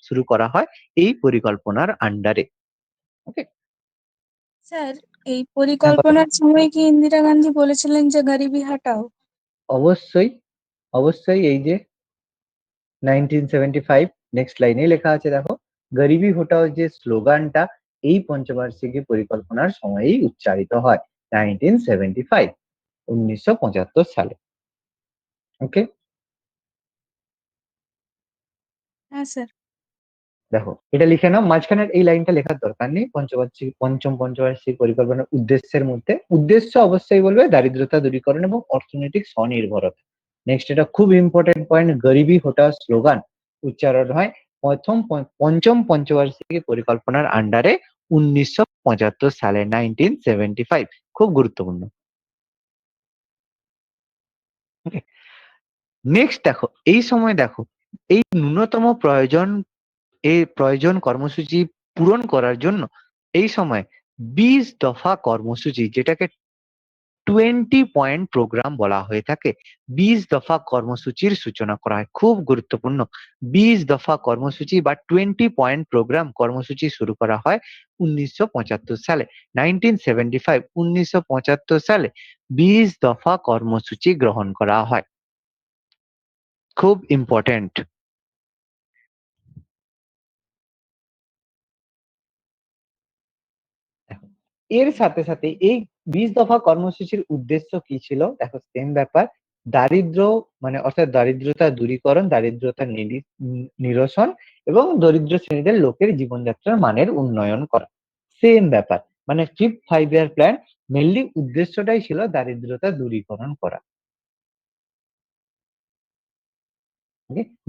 শুরু করা হয় এই পরিকল্পনার আন্ডারে। ওকে, স্যার, এই পরিকল্পনার সময় কি ইন্দিরা গান্ধী বলেছিলেন যে গরিবি হাটাও? অবশ্যই, অবশ্যই। এই যে 1975 নেক্সট লাইনে লেখা আছে দেখো, গরিবি হটাও যে স্লোগানটা এই পঞ্চবার্ষিকী পরিকল্পনার সময়েই উচ্চারিত হয় 1975, 1975 সালে। ওকে, হ্যাঁ স্যার। দেখো এটা লিখে নাও, মাঝখানের এই লাইনটা লেখার দরকার নেই। পঞ্চম পঞ্চবার্ষিক পরিকল্পনার উদ্দেশ্যের মধ্যে উদ্দেশ্য অবশ্যই বলবে দারিদ্রতা দূরীকরণ এবং অর্থনৈতিক স্বনির্ভরতা। নেক্সট, এটা খুব ইম্পর্টেন্ট পয়েন্ট, গরিবি হটাও স্লোগান উচ্চারণ হয় পঞ্চম পঞ্চবার্ষিকী পরিকল্পনার আন্ডারে 1975 সালে, 1975। খুব গুরুত্বপূর্ণ। নেক্সট দেখো, এই সময় দেখো এই ন্যূনতম প্রয়োজন কর্মসূচি পূরণ করার জন্য এই সময় 20 দফা কর্মসূচি, যেটাকে 20 পয়েন্ট প্রোগ্রাম বলা হয়ে থাকে, 20 দফা কর্মসূচির সূচনা করা হয়। খুব গুরুত্বপূর্ণ, 20 দফা কর্মসূচি বা 20 পয়েন্ট প্রোগ্রাম কর্মসূচি শুরু করা হয় 1975 সালে, 1975, 1975 সালে 20 দফা কর্মসূচি গ্রহণ করা হয়। খুব ইম্পর্টেন্ট। এর সাথে সাথে এই 20 দফা কর্মসূচির উদ্দেশ্য কি ছিল? দেখো সেম ব্যাপার, দারিদ্র মানে অর্থাৎ দারিদ্রতা দূরীকরণ, দারিদ্রতা নিরসন এবং দরিদ্র শ্রেণীদের লোকের জীবনযাত্রার মানের উন্নয়ন করা। সেম ব্যাপার, মানে ফিফথ 5 ইয়ার প্ল্যান মেনলি উদ্দেশ্যটাই ছিল দারিদ্রতা দূরীকরণ করা।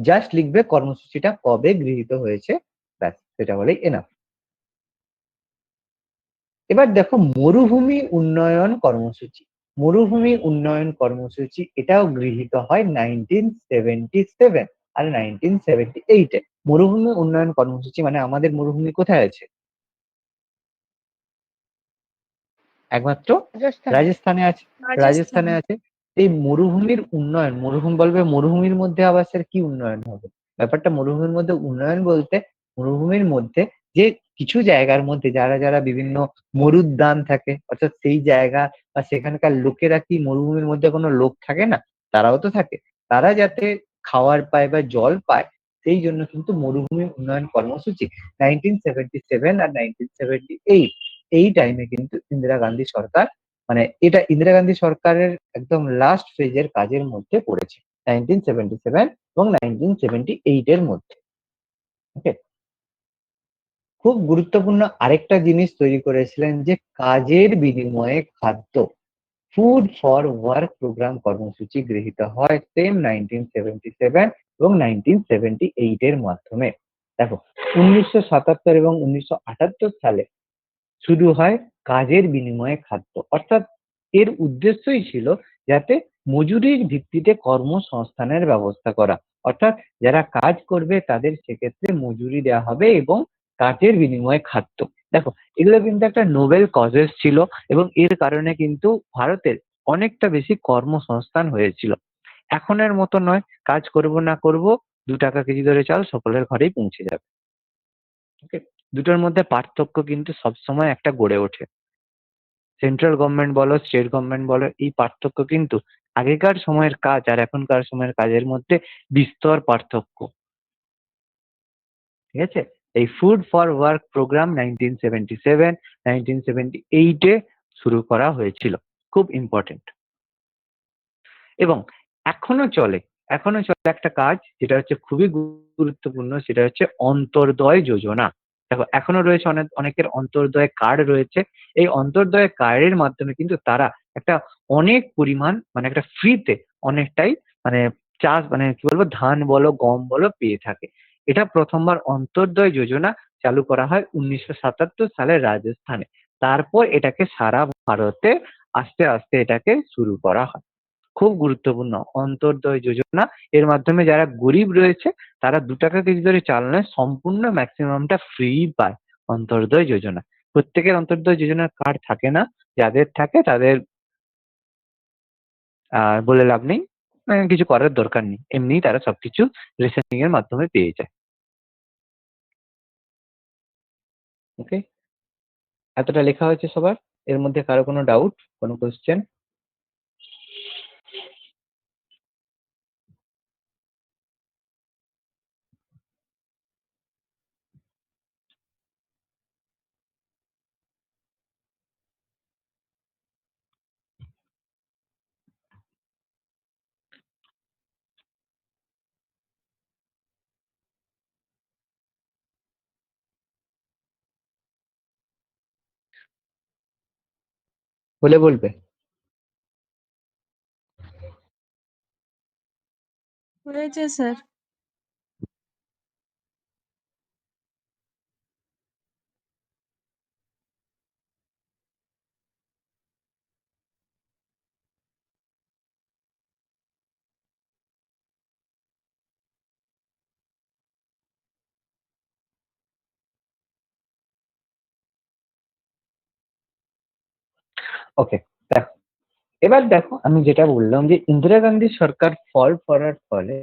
জাস্ট লিখবে কর্মসূচিটা কবে গৃহীত হয়েছে, ব্যাস সেটা বলেই এনাফ। এবার দেখো মরুভূমি উন্নয়ন কর্মসূচি। মরুভূমি উন্নয়ন কর্মসূচি এটাও গৃহীত হয় 1977 আর 1978-এ। মরুভূমি উন্নয়ন কর্মসূচি মানে আমাদের মরুভূমি কোথায় আছে? একমাত্র রাজস্থান। রাজস্থানে আছে। রাজস্থান। রাজস্থানে আছে। এই মরুভূমির উন্নয়ন, মরুভূমি বলবে মরুভূমির মধ্যে আবার স্যার কি উন্নয়ন হবে? ব্যাপারটা মরুভূমির মধ্যে উন্নয়ন বলতে মরুভূমির মধ্যে যে কিছু জায়গার মধ্যে যারা যারা বিভিন্ন মরুদ্যান থাকে, অর্থাৎ সেই জায়গা বা সেখানকার লোকেরা, কি মরুভূমির মধ্যে কোনো লোক থাকে না? তারাও তো থাকে। তারা যাতে খাওয়ার পায় বা জল পায়, সেই জন্য কিন্তু মরুভূমি উন্নয়ন কর্মসূচি 1977 আর 1978 এই টাইমে কিন্তু ইন্দিরা গান্ধী সরকার, মানে এটা ইন্দিরা গান্ধী সরকারের একদম লাস্ট ফেজের কাজের মধ্যে পড়েছে, 1977 এবং 1978 এর মধ্যে। ওকে, খুব গুরুত্বপূর্ণ আরেকটা জিনিস তৈরি করেছিলেন যে কাজের বিনিময়ে খাদ্য, ফুড ফর ওয়ার্ক প্রোগ্রাম কর্মসূচি গৃহীত হয় সেম 1977 এবং 1978 এর মাধ্যমে। দেখো 1977 এবং 1978 সালে শুরু হয় কাজের বিনিময়ে খাদ্য, অর্থাৎ এর উদ্দেশ্যই ছিল যাতে মজুরির ভিত্তিতে কর্মসংস্থানের ব্যবস্থা করা, অর্থাৎ যারা কাজ করবে তাদের সেক্ষেত্রে মজুরি দেওয়া হবে এবং কাজের বিনিময়ে খাদ্য। দেখো এগুলো কিন্তু একটা নোবেল কজেস ছিল এবং এর কারণে কিন্তু ভারতের অনেকটা বেশি কর্মসংস্থান হয়েছিল। এখনের মতো নয়, কাজ করব না করব, 2 টাকা কেজি দরে চাল সকলের ঘরেই পৌঁছে যাবে। ওকে, দুটোর মধ্যে পার্থক্য কিন্তু সবসময় একটা গড়ে ওঠে। সেন্ট্রাল গভর্নমেন্ট বলো, স্টেট গভর্নমেন্ট বলো, এই পার্থক্য কিন্তু আগেকার সময়ের কাজ আর এখনকার সময়ের কাজের মধ্যে বিস্তর পার্থক্য। ঠিক আছে, এই ফুড ফর ওয়ার্ক প্রোগ্রাম 1977 1978 এ শুরু করা হয়েছিল, খুব ইম্পর্টেন্ট। এবং এখনো চলে, এখনো চলে একটা কাজ যেটা হচ্ছে খুবই গুরুত্বপূর্ণ, সেটা হচ্ছে অন্তর্দয় যোজনা। দেখো এখনো রয়েছে অনেকের অন্তর্দয় কার্ড রয়েছে। এই অন্তর্দয় কার্ডের মাধ্যমে কিন্তু তারা একটা অনেক পরিমাণ মানে একটা ফ্রিতে অনেকটাই মানে চাষ মানে কি বলবো ধান বলো গম বলো পেয়ে থাকে। এটা প্রথমবার অন্তর্দয় যোজনা চালু করা হয় 1977 সালে রাজস্থানে। তারপর এটাকে সারা ভারতে আস্তে আস্তে এটাকে শুরু করা হয়। খুব গুরুত্বপূর্ণ অন্তর্দয় যোজনা। এর মাধ্যমে যারা গরিব রয়েছে তারা 2 টাকা কেজি দরে চাল নয়, সম্পূর্ণ ম্যাক্সিমামটা ফ্রি পায় অন্তর্দয় যোজনা। প্রত্যেকের অন্তর্দয় যোজনার কার্ড থাকে না, যাদের থাকে তাদের বলে লাভ নেই, কিছু করার দরকার নেই, এমনিই তারা সবকিছু রেশনিং এর মাধ্যমে পেয়ে যায়। ওকে, এতটা লেখা হয়েছে সবার? এর মধ্যে কারো কোনো ডাউট, কোনো কোশ্চেন? বলে বলবে। হয়েছে স্যার। ওকে, দেখো এবার দেখো আমি যেটা বললাম যে ইন্দিরা গান্ধী সরকার ফল করার ফলে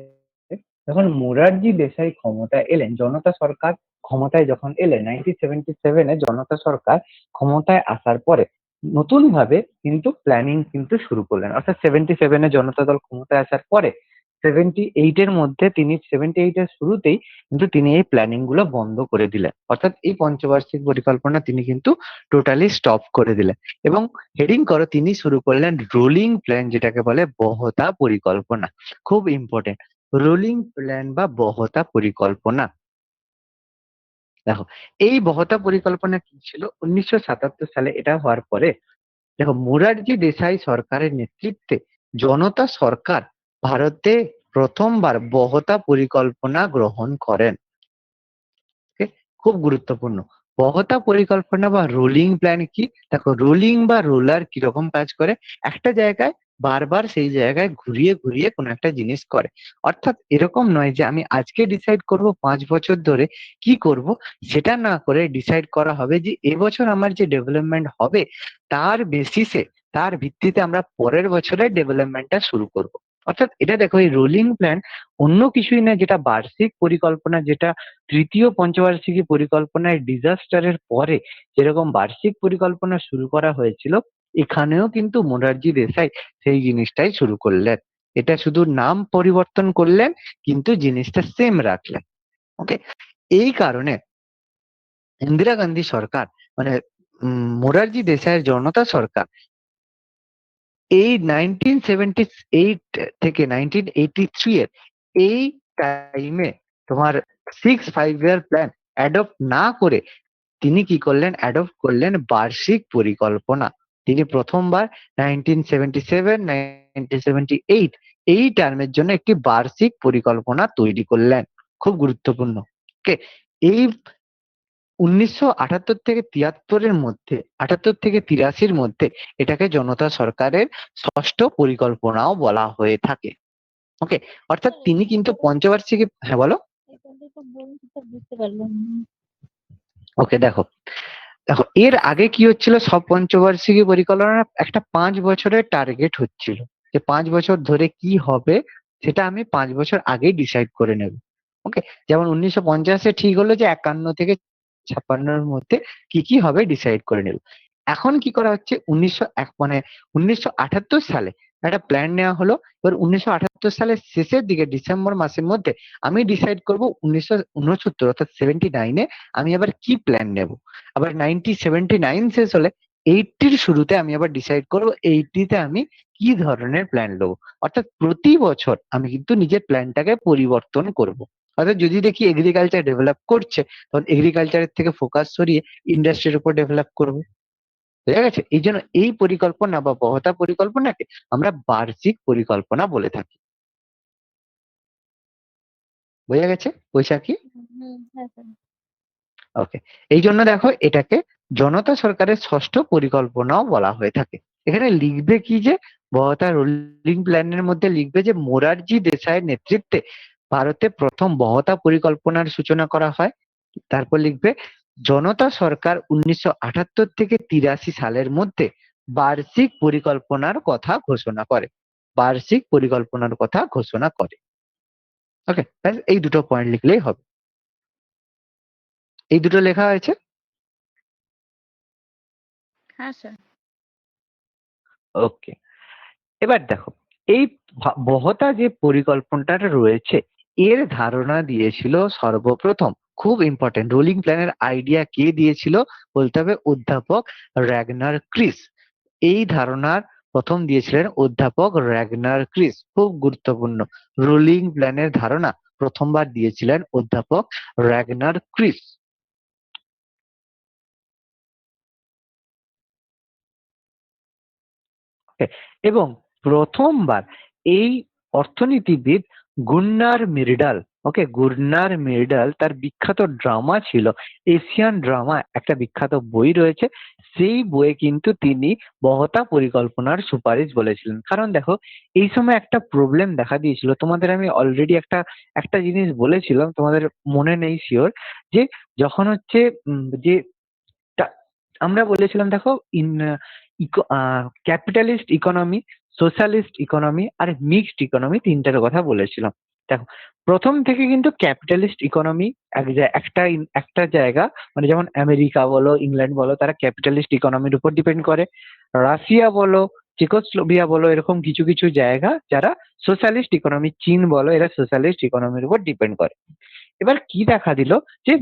যখন মোরারজি দেশাই ক্ষমতায় এলেন, জনতা সরকার ক্ষমতায় যখন এলেন 1977-এ জনতা সরকার ক্ষমতায় আসার পরে নতুন ভাবে কিন্তু প্ল্যানিং কিন্তু শুরু করলেন, অর্থাৎ 77-এ জনতা দল ক্ষমতায় আসার পরে 78-এর মধ্যে তিনি 78-এর শুরুতেই কিন্তু তিনি এই প্ল্যানিং গুলো বন্ধ করে দিলেন, অর্থাৎ এই পঞ্চবার্ষিক পরিকল্পনা তিনি কিন্তু টোটালি স্টপ করে দিলেন। এবং হেডিং করো তিনি শুরু করলেন রোলিং প্ল্যান, যেটাকে বলে বহতা পরিকল্পনা। খুব ইম্পর্টেন্ট, রোলিং প্ল্যান বা বহতা পরিকল্পনা। দেখো এই বহতা পরিকল্পনা কি ছিল 1977 সালে এটা হওয়ার পরে, দেখো মোরারজি দেশাই সরকারের নেতৃত্বে জনতা সরকার ভারতে প্রথমবার বহতা পরিকল্পনা গ্রহণ করেন। ওকে, খুব গুরুত্বপূর্ণ। বহতা পরিকল্পনা বা রোলিং প্ল্যান কি? দেখো রোলিং বা রোলার কিরকম কাজ করে, একটা জায়গায় বারবার সেই জায়গায় ঘুরিয়ে ঘুরিয়ে কোনো একটা জিনিস করে। অর্থাৎ এরকম নয় যে আমি আজকে ডিসাইড করব 5 বছর ধরে কি করব, সেটা না করে ডিসাইড করা হবে যে এবছর আমার যে ডেভেলপমেন্ট হবে তার বেসিসে, তার ভিত্তিতে আমরা পরের বছরে ডেভেলপমেন্টটা শুরু করব। অর্থাৎ এটা দেখো এই রোলিং প্ল্যান অন্য কিছুই না, যেটা বার্ষিক পরিকল্পনা, যেটা তৃতীয় পঞ্চবার্ষিকী পরিকল্পনায় ডিজাস্টারের পরে যেরকম বার্ষিক পরিকল্পনা শুরু করা হয়েছিল, এখানেও কিন্তু মোরারজি দেশাই সেই জিনিসটাই শুরু করলেন। এটা শুধু নাম পরিবর্তন করলেন কিন্তু জিনিসটা সেম রাখলেন। ওকে, এই কারণে ইন্দিরা গান্ধী সরকার মানে মোরারজি দেশাইয়ের জনতা সরকার এই 1978 থেকে 1983 এর এই টাইমে তোমার 6 5 ইয়ার প্ল্যান অ্যাডপ্ট না করে তিনি কি করলেন, অ্যাডপ্ট করলেন বার্ষিক পরিকল্পনা। তিনি প্রথমবার 1977 1978 এই টার্মের জন্য একটি বার্ষিক পরিকল্পনা তৈরি করলেন। খুব গুরুত্বপূর্ণ। ওকে, এই 1978 থেকে 73-এর মধ্যে, 78 থেকে 83-র মধ্যে এটাকে জনতা সরকারের ষষ্ঠ পরিকল্পনাও বলা হয়ে থাকে। ওকে, অর্থাৎ তিনি কিন্তু পঞ্চবার্ষিকী, হ্যাঁ বলো। বুঝতে পারলাম না। ওকে, দেখো দেখো এর আগে কি হচ্ছিল, সব পঞ্চবার্ষিকী পরিকল্পনা একটা 5 বছরের টার্গেট হচ্ছিল, যে 5 বছর ধরে কি হবে সেটা আমি 5 বছর আগেই ডিসাইড করে নেব। ওকে, যেমন 1950-এ ঠিক হলো যে 51 থেকে 56-এর মধ্যে কি কি হবে ডিসাইড করে নেব। এখন কি করা হচ্ছে, 1978 সালে একটা প্ল্যান নেওয়া হলো। এবার 1978 সালের শেষের দিকে ডিসেম্বর মাসের মধ্যে আমি ডিসাইড করব 1969 অর্থাৎ 79-এ আমি আবার কি প্ল্যান নেব। আবার 1979 শেষ হলে 80-র শুরুতে আমি আবার ডিসাইড করব 80-তে আমি কি ধরনের প্ল্যান নেবো। অর্থাৎ প্রতি বছর আমি কিন্তু নিজের প্ল্যানটাকে পরিবর্তন করব। অর্থাৎ যদি দেখি এগ্রিকালচার ডেভেলপ করছে, তখন এগ্রিকালচারের থেকে ফোকাস সরিয়ে ইন্ডাস্ট্রির উপর ডেভেলপ করবো। বোঝা গেছে? এই জন্য এই পরিকল্পনা বা বহতা পরিকল্পনাকে আমরা বার্ষিক পরিকল্পনা বলে থাকি। বোঝা গেছে বৈশাখী? হ্যাঁ স্যার। ওকে, এই জন্য দেখো এটাকে জনতা সরকারের ষষ্ঠ পরিকল্পনাও বলা হয়ে থাকে। এখানে লিখবে কি, যে বহতা রোলিং প্ল্যানের মধ্যে লিখবে যে মোরারজি দেশাইয়ের নেতৃত্বে ভারতে প্রথম বহতা পরিকল্পনার সূচনা করা হয়। তারপর লিখবে জনতা সরকার 1978 থেকে 83 সালের মধ্যে বার্ষিক পরিকল্পনার কথা ঘোষণা করে। বার্ষিক পরিকল্পনার কথা ঘোষণা করে। ওকে, এই দুটো পয়েন্ট লিখলেই হবে। এই দুটো লেখা হয়েছে। হ্যাঁ স্যার। ওকে, এবার দেখো এই বহতা যে পরিকল্পনাটা রয়েছে এর ধারণা দিয়েছিল সর্বপ্রথম, খুব ইম্পর্টেন্ট, রোলিং প্ল্যানের আইডিয়া কে দিয়েছিল বলতে হবে, অধ্যাপক র্যাগনার ক্রিস। এই ধারণার প্রথম দিয়েছিলেন অধ্যাপক র্যাগনার ক্রিস। খুব গুরুত্বপূর্ণ, রোলিং প্ল্যানের ধারণা প্রথমবার দিয়েছিলেন অধ্যাপক র্যাগনার ক্রিস। এবং প্রথমবার এই অর্থনীতিবিদ গুন্নার মির্ডাল, ওকে, গুন্নার মির্ডাল তার বিখ্যাত ড্রামা ছিল এশিয়ান ড্রামা, একটা বিখ্যাত বই রয়েছে, সেই বইয়ে কিন্তু তিনি বহতা পরিকল্পনার সুপারিশ বলেছিলেন। কারণ দেখো এই সময় একটা প্রবলেম দেখা দিয়েছিল, তোমাদের আমি অলরেডি একটা একটা জিনিস বলেছিলাম, তোমাদের মনে নেই শিওর, যে যখন হচ্ছে যে আমরা বলেছিলাম দেখো ক্যাপিটালিস্ট ইকোনমি, সোশ্যালিস্ট ইকোনমি আর মিক্সড ইকোনমি, তিনটার কথা বলেছিলাম। দেখো প্রথম থেকে কিন্তু ক্যাপিটালিস্ট ইকোনমি একটা জায়গা, মানে যেমন আমেরিকা বলো, ইংল্যান্ড বলো, তারা ক্যাপিটালিস্ট ইকোনমির উপর ডিপেন্ড করে। রাশিয়া বলো, চেকোস্লোভিয়া বলো, এরকম কিছু কিছু জায়গা যারা সোশ্যালিস্ট ইকোনমি, চীন বলো, এরা সোশ্যালিস্ট ইকোনমির উপর ডিপেন্ড করে। এবার কি দেখা দিল, যে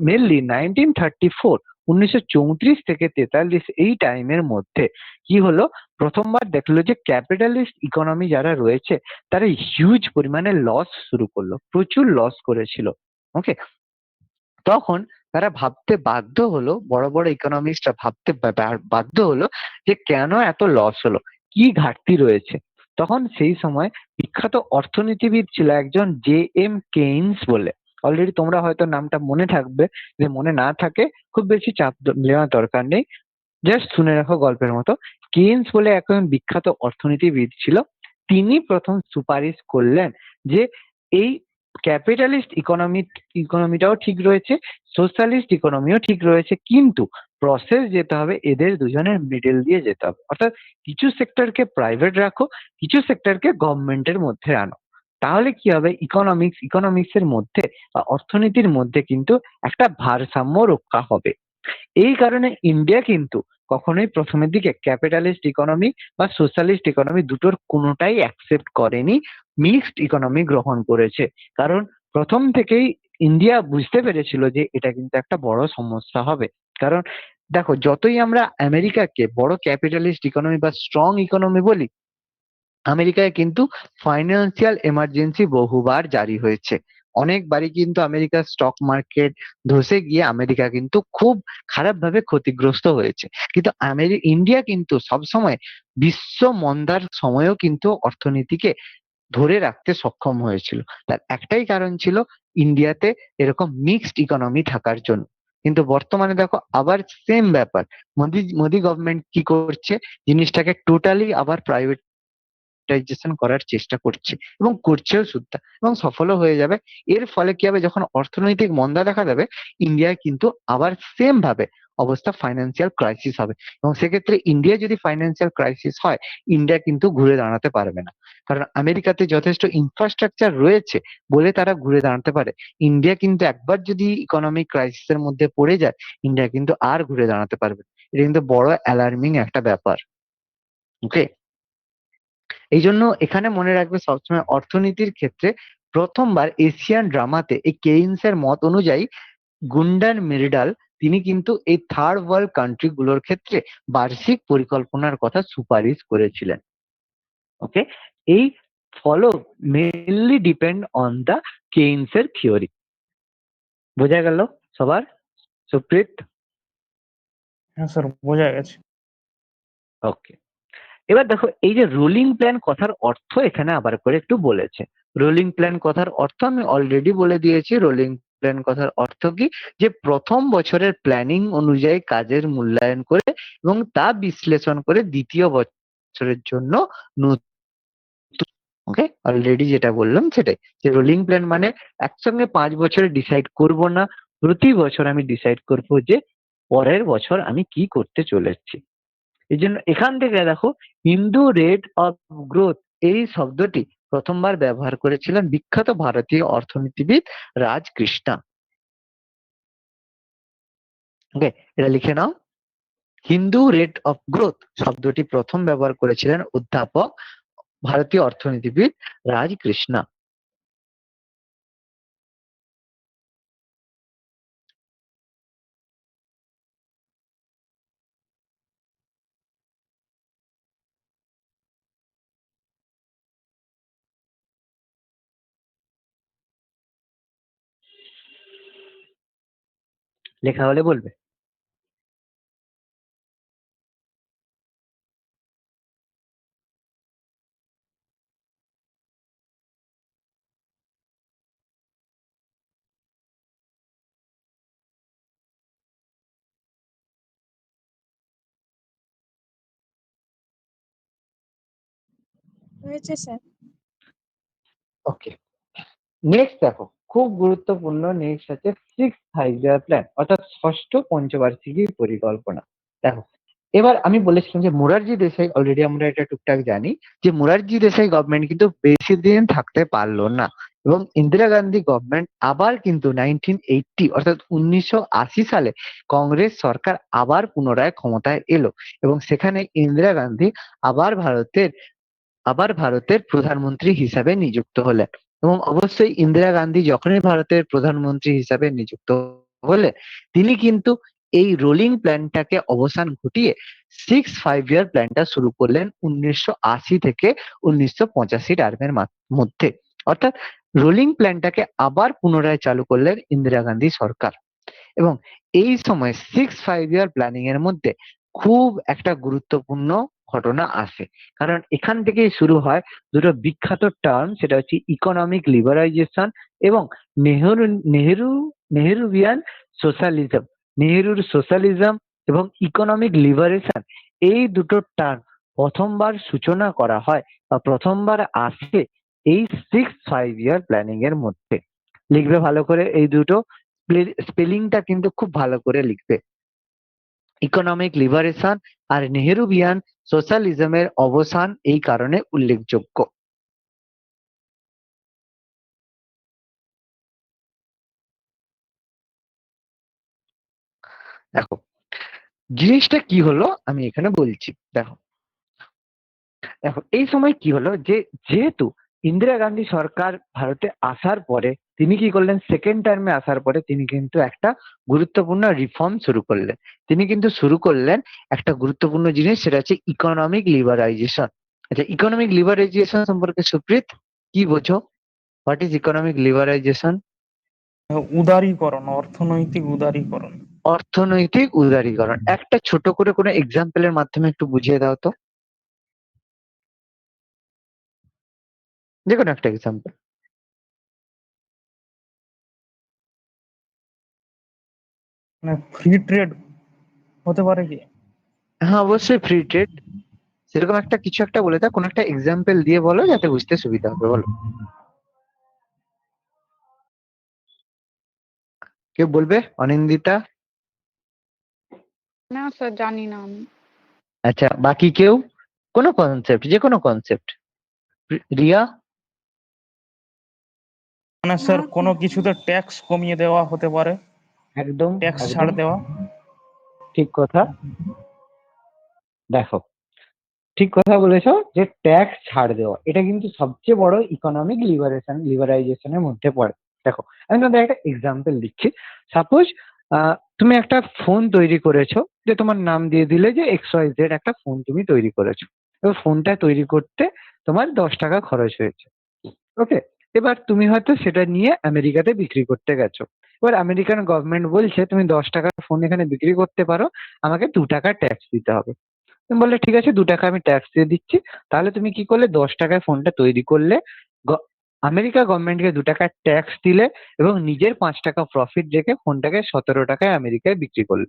মেনলি 1934 থেকে 43 এই টাইমের মধ্যে কি হলো, প্রথমবার দেখলো যে ক্যাপিটালিস্ট ইকোনমি যারা রয়েছে তারা হিউজ পরিমাণে লস শুরু করলো, প্রচুর লস করেছিল। ওকে, তখন তারা ভাবতে বাধ্য হলো, বড় বড় ইকোনমিস্টরা ভাবতে বাধ্য হলো যে কেন এত লস হলো, কি ঘাটতি রয়েছে। তখন সেই সময় বিখ্যাত অর্থনীতিবিদ ছিল একজন জে.এম. কেইনস বলে। অলরেডি তোমরা হয়তো নামটা মনে থাকবে, যে মনে না থাকে খুব বেশি চাপ নেওয়ার দরকার নেই, জাস্ট শুনে রাখো গল্পের মতো। কেইনস বলে একজন বিখ্যাত অর্থনীতিবিদ ছিল, তিনি প্রথম সুপারিশ করলেন যে এই ক্যাপিটালিস্ট ইকোনমিটাও ঠিক রয়েছে, সোশ্যালিস্ট ইকোনমিও ঠিক রয়েছে, কিন্তু প্রসেস যেতে হবে এদের দুজনের মিডল দিয়ে যেতে হবে। অর্থাৎ কিছু সেক্টরকে প্রাইভেট রাখো, কিছু সেক্টরকে গভর্নমেন্টের মধ্যে আনো। তাহলে কি হবে, ইকোনমিক্স এর মধ্যে বা অর্থনীতির মধ্যে কিন্তু একটা ভারসাম্য রক্ষা হবে। এই কারণে ইন্ডিয়া কিন্তু কখনোই প্রথমের দিকে ক্যাপিটালিস্ট ইকোনমি বা সোশ্যালিস্ট ইকোনমি দুটোর কোনোটাই অ্যাকসেপ্ট করেনি, মিক্সড ইকোনমি গ্রহণ করেছে। কারণ প্রথম থেকেই ইন্ডিয়া বুঝতে পেরেছিল যে এটা কিন্তু একটা বড় সমস্যা হবে। কারণ দেখো যতই আমরা আমেরিকাকে বড় ক্যাপিটালিস্ট ইকোনমি বা স্ট্রং ইকোনমি বলি, আমেরিকায় কিন্তু ফাইন্যান্সিয়াল এমার্জেন্সি বহুবার জারি হয়েছে। অনেকবারই কিন্তু আমেরিকার স্টক মার্কেট ধসে গিয়ে আমেরিকা কিন্তু খুব খারাপভাবে ক্ষতিগ্রস্ত হয়েছে। কিন্তু ইন্ডিয়া কিন্তু সবসময় বিশ্ব মন্দার সময়ও কিন্তু অর্থনীতিকে ধরে রাখতে সক্ষম হয়েছিল। তার একটাই কারণ ছিল ইন্ডিয়াতে এরকম মিক্সড ইকোনমি থাকার জন্য। কিন্তু বর্তমানে দেখো আবার সেম ব্যাপার, মোদি গভর্নমেন্ট কি করছে, জিনিসটাকে টোটালি আবার প্রাইভেটাইজেশন করার চেষ্টা করছে এবং করছেও সুদ্ধা, এবং সফলও হয়ে যাবে। এর ফলে কি হবে, যখন অর্থনৈতিক মন্দা দেখা দেবে, ইন্ডিয়ায় কিন্তু আবার সেম ভাবে অবস্থা, ফাইন্যান্সিয়াল ক্রাইসিস হবে, এবং সেক্ষেত্রে ইন্ডিয়া যদি ফাইন্যান্সিয়াল ক্রাইসিস হয়, ইন্ডিয়া কিন্তু ঘুরে দাঁড়াতে পারবে না। কারণ আমেরিকাতে যথেষ্ট ইনফ্রাস্ট্রাকচার রয়েছে বলে তারা ঘুরে দাঁড়াতে পারে। ইন্ডিয়া কিন্তু একবার যদি ইকোনমিক ক্রাইসিসের মধ্যে পড়ে যায়, ইন্ডিয়া কিন্তু আর ঘুরে দাঁড়াতে পারবে না। এটা কিন্তু বড় অ্যালার্মিং একটা ব্যাপার। ওকে, এই জন্য এখানে মনে রাখবে সবসময়, অর্থনীতির ক্ষেত্রে প্রথমবার এশিয়ান ড্রামাতে এই কেইনসের মত অনুযায়ী গুন্ডার মির্ডাল তিনি কিন্তু এই থার্ড ওয়ার্ল্ড কান্ট্রি গুলোর ক্ষেত্রে বার্ষিক পরিকল্পনার কথা সুপারিশ করেছিলেন। ওকে, এই follow mainly depend on the কেইনসের থিওরি। বোঝা গেল সবার? সুপ্রিত? হ্যাঁ স্যার, বোঝা গেছে। ওকে, এবার দেখো এই যে রোলিং প্ল্যান কথার অর্থ এখানে আবার করে একটু বলেছে। রোলিং প্ল্যান কথার অর্থ আমি অলরেডি বলে দিয়েছি। রোলিং প্ল্যান কথার অর্থ কি, যে প্রথম বছরের প্ল্যানিং অনুযায়ী কাজের মূল্যায়ন করে এবং তা বিশ্লেষণ করে দ্বিতীয় বছরের জন্য নতুন। ওকে, অলরেডি যেটা বললাম সেটাই, যে রোলিং প্ল্যান মানে একসঙ্গে 5 বছরে ডিসাইড করব না, প্রতি বছর আমি ডিসাইড করব যে পরের বছর আমি কি করতে চলেছি। এই জন্য এখান থেকে দেখো, হিন্দু রেট অফ গ্রোথ এই শব্দটি প্রথমবার ব্যবহার করেছিলেন বিখ্যাত ভারতীয় অর্থনীতিবিদ রাজকৃষ্ণা। ওকে, এটা লিখে নাও। হিন্দু রেট অফ গ্রোথ শব্দটি প্রথম ব্যবহার করেছিলেন অধ্যাপক ভারতীয় অর্থনীতিবিদ রাজকৃষ্ণা। লেখা হলে বলবে। হয়েছে স্যার। ওকে, নেক্সট দেখো, খুব গুরুত্বপূর্ণ, নেক্সট আছে 6 5 ইয়ার প্ল্যান, অর্থাৎ ষষ্ঠ পঞ্চবার্ষিকী পরিকল্পনা। দেখো, এবার আমি বলেছিলাম যে মোরারজি দেশাই, অলরেডি আমরা এটা টুকটাক জানি, যে মোরারজি দেশাই গভর্নমেন্ট কিন্তু বেশি দিন থাকতে পারলো না, এবং ইন্দিরা গান্ধী গভর্নমেন্ট আবার কিন্তু 1980 অর্থাৎ 1980 সালে কংগ্রেস সরকার আবার পুনরায় ক্ষমতায় এলো, এবং সেখানে ইন্দিরা গান্ধী আবার ভারতের প্রধানমন্ত্রী হিসাবে নিযুক্ত হলেন। এবং অবশ্যই ইন্দিরা গান্ধী যখনই ভারতের প্রধানমন্ত্রী হিসাবে নিযুক্ত হলেন, তিনি কিন্তু এই রোলিং প্ল্যানটাকে অবসান ঘটিয়ে 6 5 ইয়ার প্ল্যানটা শুরু করলেন 1980 থেকে 1985 টার্মের মধ্যে। অর্থাৎ রোলিং প্ল্যানটাকে আবার পুনরায় চালু করলেন ইন্দিরা গান্ধী সরকার। এবং এই সময় 6 5 ইয়ার প্ল্যানিং এর মধ্যে খুব একটা গুরুত্বপূর্ণ ঘটনা আসে, কারণ এখান থেকেই শুরু হয় দুটো বিখ্যাত টার্ম, সেটা হচ্ছে ইকোনমিক লিবারাইজেশন এবং নেহেরু নেহেরু নেহেরুভিয়ান সোশ্যালিজম। নেহেরুর সোশ্যালিজম এবং ইকোনমিক লিবারেশন, এই দুটো টার্ম প্রথমবার সূচনা করা হয় বা প্রথমবার আসে এই 6 5 ইয়ার প্ল্যানিং এর মধ্যে। লিখবে ভালো করে এই দুটো, স্পেলিংটা কিন্তু খুব ভালো করে লিখবে। ইকোনমিক লিবারেশন আর নেহেরুভিয়ান সোশ্যালিজমের অবসান এই কারণে উল্লেখযোগ্য। দেখো জিনিসটা কি হলো আমি এখানে বলছি। দেখো দেখো এই সময় কি হলো, যে যেহেতু ইন্দিরা গান্ধী সরকার ভারতে আসার পরে, তিনি কি করলেন, সেকেন্ড টার্মে আসার পরে তিনি কিন্তু একটা গুরুত্বপূর্ণ রিফর্ম শুরু করলেন। তিনি কিন্তু শুরু করলেন একটা গুরুত্বপূর্ণ জিনিস, সেটা হচ্ছে ইকোনমিক লিবারাইজেশন। আচ্ছা, ইকোনমিক লিবারাইজেশন সম্পর্কে সুপ্রিত কি বোঝো? What is economic liberalisation? উদারীকরণ, অর্থনৈতিক উদারীকরণ। অর্থনৈতিক উদারীকরণ, একটা ছোট করে কোনো এক্সাম্পলের মাধ্যমে একটু বুঝিয়ে দাও তো। যে কোনো একটা এক্সাম্পল। মানে ফ্রি ট্রেড হতে পারে কি? হ্যাঁ, অবশ্যই ফ্রি ট্রেড। সেরকম একটা কিছু একটা বলে দাও, কোনো একটা এক্সাম্পল দিয়ে বলো যাতে বুঝতে সুবিধা হবে, বলো। কেউ বলবে? অনিন্দিতা? না স্যার, জানি না আমি। আচ্ছা, বাকি কেউ? কোনো কনসেপ্ট, যে কোনো কনসেপ্ট। রিয়া? মানে না স্যার কোনো কিছুতে ট্যাক্স কমিয়ে দেওয়া হতে পারে, একদম ট্যাক্স একদম ছাড় দেওয়া। ঠিক কথা। দেখো, ঠিক কথা বলেছো যে ট্যাক্স ছাড় দেওয়া, এটা কিন্তু সবচেয়ে বড় ইকোনমিক লিবারাইজেশনের মধ্যে পড়ে। দেখো, আমি তোমাদের একটা এক্সাম্পল দিচ্ছি। সাপোজ তুমি একটা ফোন তৈরি করেছো, যে তোমার নাম দিয়ে দিলে যে XYZ একটা ফোন তুমি তৈরি করেছো, এবার ফোনটা তৈরি করতে তোমার 10 টাকা খরচ হয়েছে। ওকে, এবার তুমি হয়তো সেটা নিয়ে আমেরিকাতে বিক্রি করতে গেছো। এবার আমেরিকান গভর্নমেন্ট বলছে তুমি 10 টাকার ফোন এখানে বিক্রি করতে পারো, আমাকে 2 টাকা ট্যাক্স দিতে হবে। তুমি বললে ঠিক আছে, 2 টাকা আমি ট্যাক্স দিয়ে দিচ্ছি। তাহলে তুমি কি করলে, 10 টাকায় ফোনটা তৈরি করলে, আমেরিকা গভর্নমেন্টকে 2 টাকা ট্যাক্স দিলে এবং নিজের 5 টাকা প্রফিট রেখে ফোনটাকে 17 টাকায় আমেরিকায় বিক্রি করলে।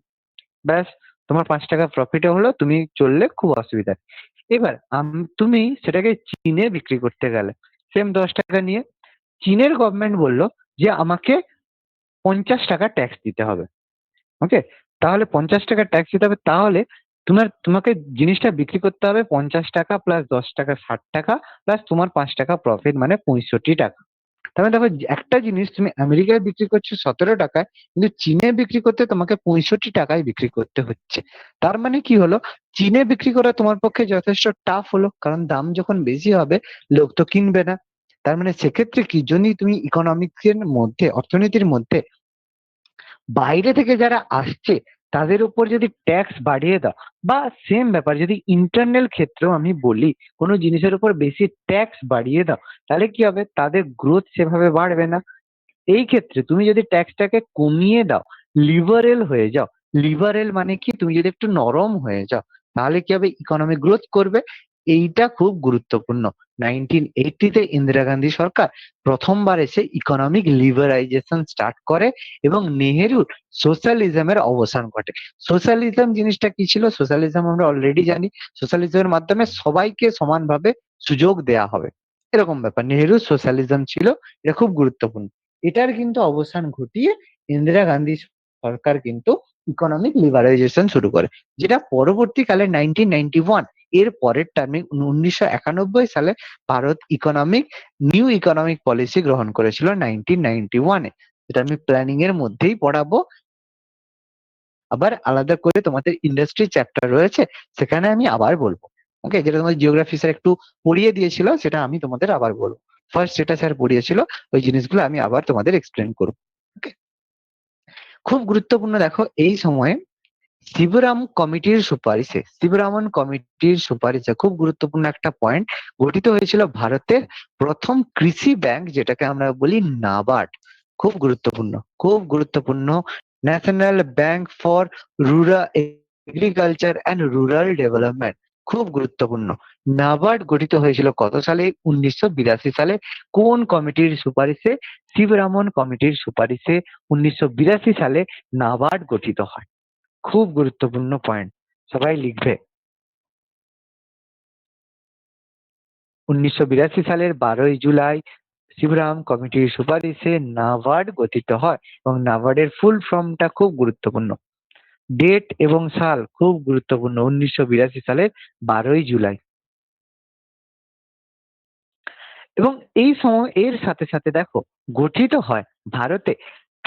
ব্যাস, তোমার 5 টাকা প্রফিটও হলো, তুমি চললে খুব অসুবিধা নেই। এবার তুমি সেটাকে চীনে বিক্রি করতে গেলে সেম 10 টাকা নিয়ে, চীনের গভর্নমেন্ট বলল যে আমাকে 50 টাকা ট্যাক্স দিতে হবে। ওকে, তাহলে 50 টাকা ট্যাক্স দিতে হবে, তাহলে তোমাকে জিনিসটা বিক্রি করতে হবে 50 টাকা প্লাস 10 টাকা 60 টাকা প্লাস তোমার 5 টাকা প্রফিট, মানে 65 টাকা। তাহলে দেখো, একটা জিনিস তুমি আমেরিকায় বিক্রি করছো 17 টাকায়, কিন্তু চীনে বিক্রি করতে তোমাকে 65 টাকায় বিক্রি করতে হচ্ছে। তার মানে কি হলো, চীনে বিক্রি করা তোমার পক্ষে যথেষ্ট টাফ হলো, কারণ দাম যখন বেশি হবে লোক তো কিনবে না। তার মানে সেক্ষেত্রে কি, যদি তুমি ইকোনমিক্স এর মধ্যে, অর্থনীতির মধ্যে বাইরে থেকে যারা আসছে তাদের উপর যদি ট্যাক্স বাড়িয়ে দাও, বা সেম ব্যাপার যদি ইন্টারনাল ক্ষেত্রেও আমি বলি, কোনো জিনিসের উপর বেশি ট্যাক্স বাড়িয়ে দাও, তাহলে কি হবে, তাদের গ্রোথ সেভাবে বাড়বে না। এই ক্ষেত্রে তুমি যদি ট্যাক্সটাকে কমিয়ে দাও, লিবারেল হয়ে যাও, লিবারেল মানে কি, তুমি যদি একটু নরম হয়ে যাও, তাহলে কি হবে, ইকোনমি গ্রোথ করবে। এইটা খুব গুরুত্বপূর্ণ। 1980-তে ইন্দিরা গান্ধী সরকার প্রথমবার এসে ইকোনমিক লিবারাইজেশন স্টার্ট করে এবং নেহেরুর সোশ্যালিজমের অবসান ঘটে। সোশ্যালিজম জিনিসটা কি ছিল? সোশ্যালিজম আমরা অলরেডি জানি, সোশ্যালিজমের মাধ্যমে সবাইকে সমানভাবে সুযোগ দেয়া হবে, এরকম ব্যাপার নেহেরু সোশ্যালিজম ছিল। এটা খুব গুরুত্বপূর্ণ। এটার কিন্তু অবসান ঘটিয়ে ইন্দিরা গান্ধী সরকার কিন্তু ইকোনমিক লিবারাইজেশন শুরু করে, যেটা পরবর্তীকালে 1991 এর পরের টার্মে 1991 সালে ভারত নিউ ইকোনমিক পলিসি গ্রহণ করেছিল 1991-এ, যেটা আমি প্ল্যানিং এর মধ্যেই পড়াবো। আবার আলাদা করে তোমাদের ইন্ডাস্ট্রি চ্যাপ্টার রয়েছে, সেখানে আমি আবার বলবো। ওকে, যেটা তোমাদের জিওগ্রাফি স্যার একটু পড়িয়ে দিয়েছিল সেটা আমি তোমাদের আবার বলবো। ফার্স্ট যেটা স্যার পড়িয়েছিল ওই জিনিসগুলো আমি আবার তোমাদের এক্সপ্লেন করবো। ওকে, খুব গুরুত্বপূর্ণ। দেখো, এই সময়ে শিবরামন কমিটির সুপারিশে খুব গুরুত্বপূর্ণ একটা পয়েন্ট, গঠিত হয়েছিল ভারতের প্রথম কৃষি ব্যাংক, যেটাকে আমরা বলি নাবার্ড। খুব গুরুত্বপূর্ণ, খুব গুরুত্বপূর্ণ। National bank for rural agriculture and rural development, খুব গুরুত্বপূর্ণ। নাবার্ড গঠিত হয়েছিল কত সালে? 1982 সালে। কোন কমিটির সুপারিশে? শিবরামন কমিটির সুপারিশে 1982 সালে নাবার্ড গঠিত হয়। খুব গুরুত্বপূর্ণ পয়েন্ট, সবাই লিখবে। 1982 সালের 12ই জুলাই শিবরাম কমিটির সুপারিশে নাবার্ড গঠিত হয়, এবং নাবার্ডের ফুল ফর্মটা খুব গুরুত্বপূর্ণ। ডেট এবং সাল খুব গুরুত্বপূর্ণ, 1982 সালের 12ই জুলাই। এবং এই সময় এর সাথে সাথে দেখো, গঠিত হয় ভারতে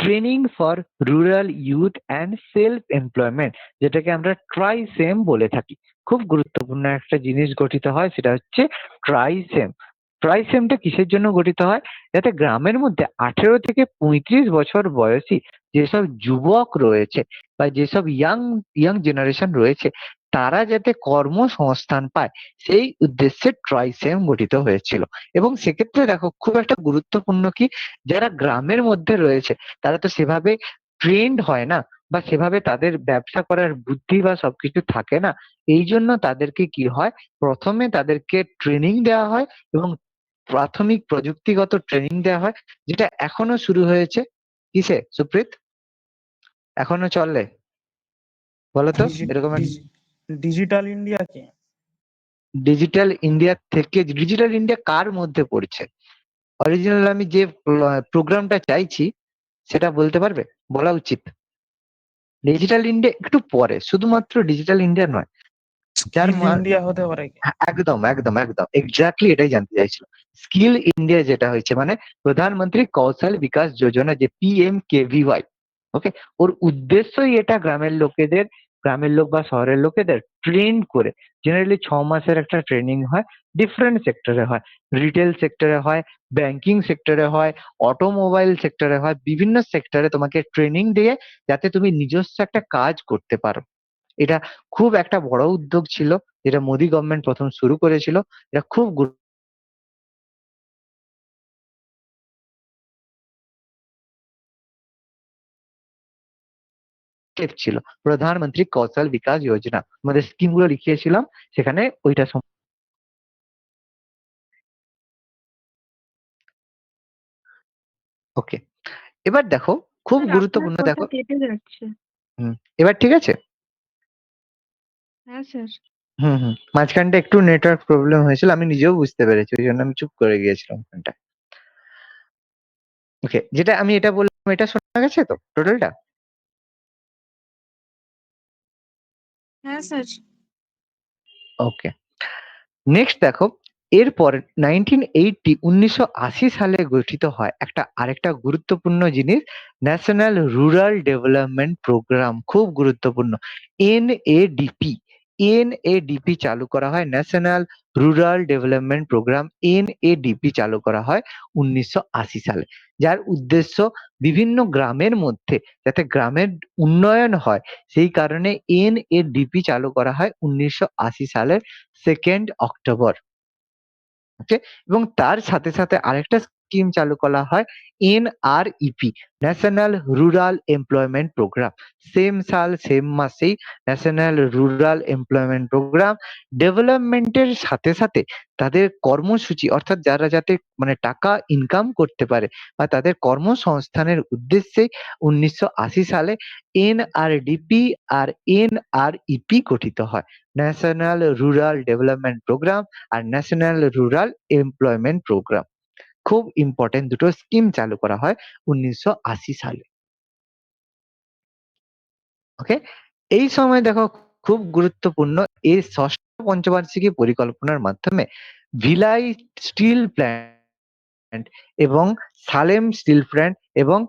training for rural youth and self employment, যেটাকে আমরা ট্রাইসেম বলে থাকি। খুব গুরুত্বপূর্ণ একটা জিনিস গঠিত হয়, সেটা হচ্ছে ট্রাইসেম। ট্রাইসেমটা কিসের জন্য গঠিত হয়? যাতে গ্রামের মধ্যে 18 থেকে 35 বছর বয়সী যেসব যুবক রয়েছে বা যেসব ইয়াং ইয়াং জেনারেশন রয়েছে, তারা যাতে কর্মসংস্থান পায়, সেই উদ্দেশ্যে ট্রাইসেম গঠিত হয়েছিল। এবং সেক্ষেত্রে দেখো, খুব একটা গুরুত্বপূর্ণ কি, যারা গ্রামের মধ্যে রয়েছে তারা তো সেভাবে ট্রেন্ড হয় না, বা সেভাবে তাদের ব্যবসা করার বুদ্ধি বা সবকিছু থাকে না। এই জন্য তাদেরকে কি হয়, প্রথমে তাদেরকে ট্রেনিং দেওয়া হয় এবং প্রাথমিক প্রযুক্তিগত ট্রেনিং দেওয়া হয়, যেটা এখনো শুরু হয়েছে কিসে সুপ্রীত? এখনো চলে? বলো তো এরকম ডিজিটাল ইন্ডিয়া কি? ডিজিটাল ইন্ডিয়া থেকে ডিজিটাল ইন্ডিয়া কার মধ্যে পড়ছে? অরিজিনাল আমি যে প্রোগ্রামটা চাইছি সেটা বলতে পারবে? বলা উচিত। ডিজিটাল ইন্ডিয়া একটু পরে, শুধুমাত্র ডিজিটাল ইন্ডিয়া নয়, যার স্কিল ইন্ডিয়া হতে পারে কি? একদম একদম একদম এক্স্যাক্টলি এটাই জানতে চাইছিল। স্কিল ইন্ডিয়া যেটা হয়েছে মানে প্রধানমন্ত্রী কৌশল বিকাশ যোজনা, যে PMKVY, ওকে, ওর উদ্দেশ্যই এটা গ্রামের লোক বা শহরের লোকেদের ট্রেন করে, জেনারেলি 6 মাসের একটা ট্রেনিং হয়, ডিফারেন্ট সেক্টরে হয়, রিটেল সেক্টরে হয়, ব্যাংকিং সেক্টরে হয়, অটোমোবাইল সেক্টরে হয়, বিভিন্ন সেক্টরে তোমাকে ট্রেনিং দিয়ে যাতে তুমি নিজস্ব একটা কাজ করতে পারো। এটা খুব একটা বড় উদ্যোগ ছিল, যেটা মোদী গভর্নমেন্ট প্রথম শুরু করেছিল। এটা খুব স্টেপ ছিল, প্রধানমন্ত্রী কৌশল বিকাশ যোজনা। আমাদের স্কিম গুলো লিখিয়েছিলাম সেখানে ওইটা। ওকে, এবার দেখো খুব স্যার আপনার গুরুত্বপূর্ণ, কথা দেখো কেটে যাচ্ছে। এবার ঠিক আছে? হ্যাঁ স্যার। মাঝখানটা একটু নেটওয়ার্ক প্রবলেম হয়েছিল, আমি নিজেও বুঝতে পেরেছি, ওই জন্য আমি চুপ করে গিয়েছিলাম ওখানটা। ওকে, যেটা আমি এটা বললাম এটা শোনা গেছে তো টোটালটা? হ্যাঁ স্যার। ওকে, নেক্সট দেখো, এরপর 1980 সালে গঠিত হয় আরেকটা গুরুত্বপূর্ণ জিনিস, ন্যাশনাল রুরাল ডেভেলপমেন্ট প্রোগ্রাম, খুব গুরুত্বপূর্ণ। NADP, NADP চালু করা হয়, national rural development programme, NADP চালু করা হয় 1980 সালে, যার উদ্দেশ্য বিভিন্ন গ্রামের মধ্যে যাতে গ্রামের উন্নয়ন হয়, সেই কারণে NADP চালু করা হয় 1980 সালের 2 অক্টোবর। ওকে, এবং তার সাথে সাথে আরেকটা স্কিম চালু করা হয়, NREP, national rural employment programme. Same সাল সেম মাসেই ন্যাশনাল রুরাল এমপ্লয়মেন্ট প্রোগ্রাম ডেভেলপমেন্টের সাথে সাথে তাদের কর্মসূচি, অর্থাৎ যারা যাতে মানে টাকা ইনকাম করতে পারে বা তাদের কর্মসংস্থানের উদ্দেশ্যে 1980 সালে NRDP আর NREP গঠিত হয়, ন্যাশনাল রুরাল ডেভেলপমেন্ট প্রোগ্রাম আর ন্যাশনাল রুরাল এমপ্লয়মেন্ট প্রোগ্রাম। খুব ইম্পর্টেন্ট দুটো স্কিম চালু করা হয় 1980 সালে। ওকে, এই সময় দেখো খুব গুরুত্বপূর্ণ, এই ষষ্ঠ পঞ্চবার্ষিকী পরিকল্পনার মাধ্যমে ভিলাই স্টিল প্ল্যান্ট এবং সালেম স্টিল প্ল্যান্ট এবং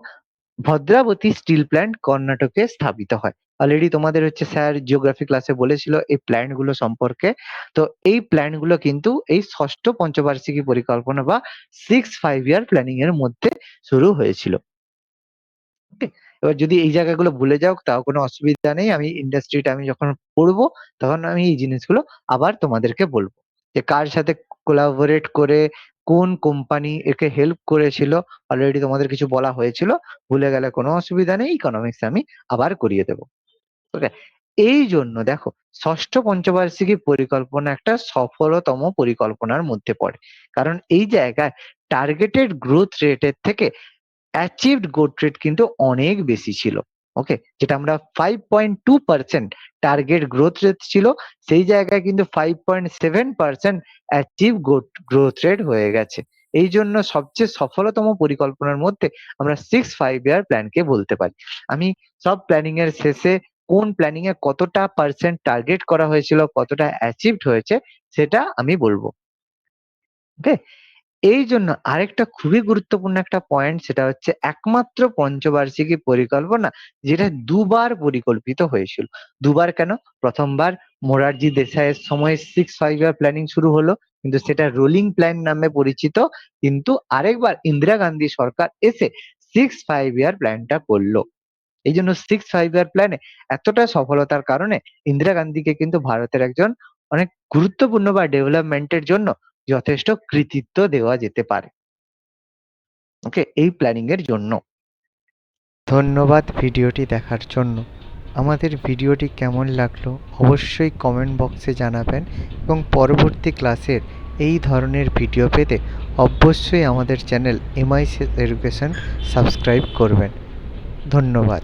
ভদ্রাবতী স্টিল প্ল্যান্ট কর্ণাটকে স্থাপিত হয়। অলরেডি তোমাদের স্যার জিওগ্রাফি ক্লাসে বলেছিল এই প্ল্যান্ট গুলো সম্পর্কে। তো এই প্ল্যান্ট গুলো কিন্তু এই ষষ্ঠ পঞ্চবার্ষিকী পরিকল্পনা বা 6 5 ইয়ার প্ল্যানিং এর মধ্যে শুরু হয়েছিল। ওকে, এবার যদি এই জায়গাগুলো ভুলে যাও তাও কোনো অসুবিধা নেই, আমি ইন্ডাস্ট্রিটা আমি যখন পড়বো তখন আমি এই জিনিসগুলো আবার তোমাদেরকে বলবো, যে কার সাথে কোলাবোরেট করে কোন কোম্পানি একে হেল্প করেছিল। অলরেডি তোমাদের কিছু বলা হয়েছিল, ভুলে গেলে কোনো অসুবিধা নেই, ইকোনমিক্স আমি আবার করিয়ে দেবো। ওকে, এই জন্য দেখো ষষ্ঠ পঞ্চবার্ষিকী পরিকল্পনা একটা সফলতম পরিকল্পনার মধ্যে পড়ে, কারণ এই জায়গায় টার্গেটেড গ্রোথ রেটের থেকে অ্যাচিভড গ্রোথ রেট কিন্তু অনেক বেশি ছিল। ওকে, যেটা আমরা 5.2% টার্গেট গ্রোথ রেট ছিল, সেই জায়গায় কিন্তু 5.7% অ্যাচিভ গ্রোথ রেট হয়ে গেছে। এই জন্য সবচেয়ে সফলতম পরিকল্পনার মধ্যে আমরা 6 5 ইয়ার প্ল্যানকে বলতে পারি। আমি সব প্ল্যানিং এর শেষে কোন প্ল্যানিং এ কতটা পার্সেন্ট টার্গেট করা হয়েছিল, কতটা অ্যাচিভড হয়েছে সেটা আমি বলবো। ওকে, এই জন্য আরেকটা খুবই গুরুত্বপূর্ণ একটা পয়েন্ট, সেটা হচ্ছে একমাত্র পঞ্চবার্ষিকী পরিকল্পনা যেটা দুবার পরিকল্পিত হয়েছিল। দুবার কেন? প্রথমবার মোরারজি দেশাইয়ের সময় 6 5 ইয়ার প্ল্যানিং শুরু হলো, কিন্তু সেটা রোলিং প্ল্যান নামে পরিচিত। কিন্তু আরেকবার ইন্দিরা গান্ধী সরকার এসে 6 5 ইয়ার প্ল্যানটা করলো। এই জন্য 6 5 ইয়ার প্ল্যানে এতটা সফলতার কারণে ইন্দিরা গান্ধীকে কিন্তু ভারতের একজন অনেক গুরুত্বপূর্ণ বা ডেভেলপমেন্টের জন্য যথেষ্ট কৃতিত্ব দেওয়া যেতে পারে। ওকে, এই প্ল্যানিং এর জন্য। ধন্যবাদ ভিডিওটি দেখার জন্য। আমাদের ভিডিওটি কেমন লাগলো অবশ্যই কমেন্ট বক্সে জানাবেন এবং পরবর্তী ক্লাসের এই ধরনের ভিডিও পেতে অবশ্যই আমাদের চ্যানেল এমআই এডুকেশন সাবস্ক্রাইব করবেন। ধন্যবাদ।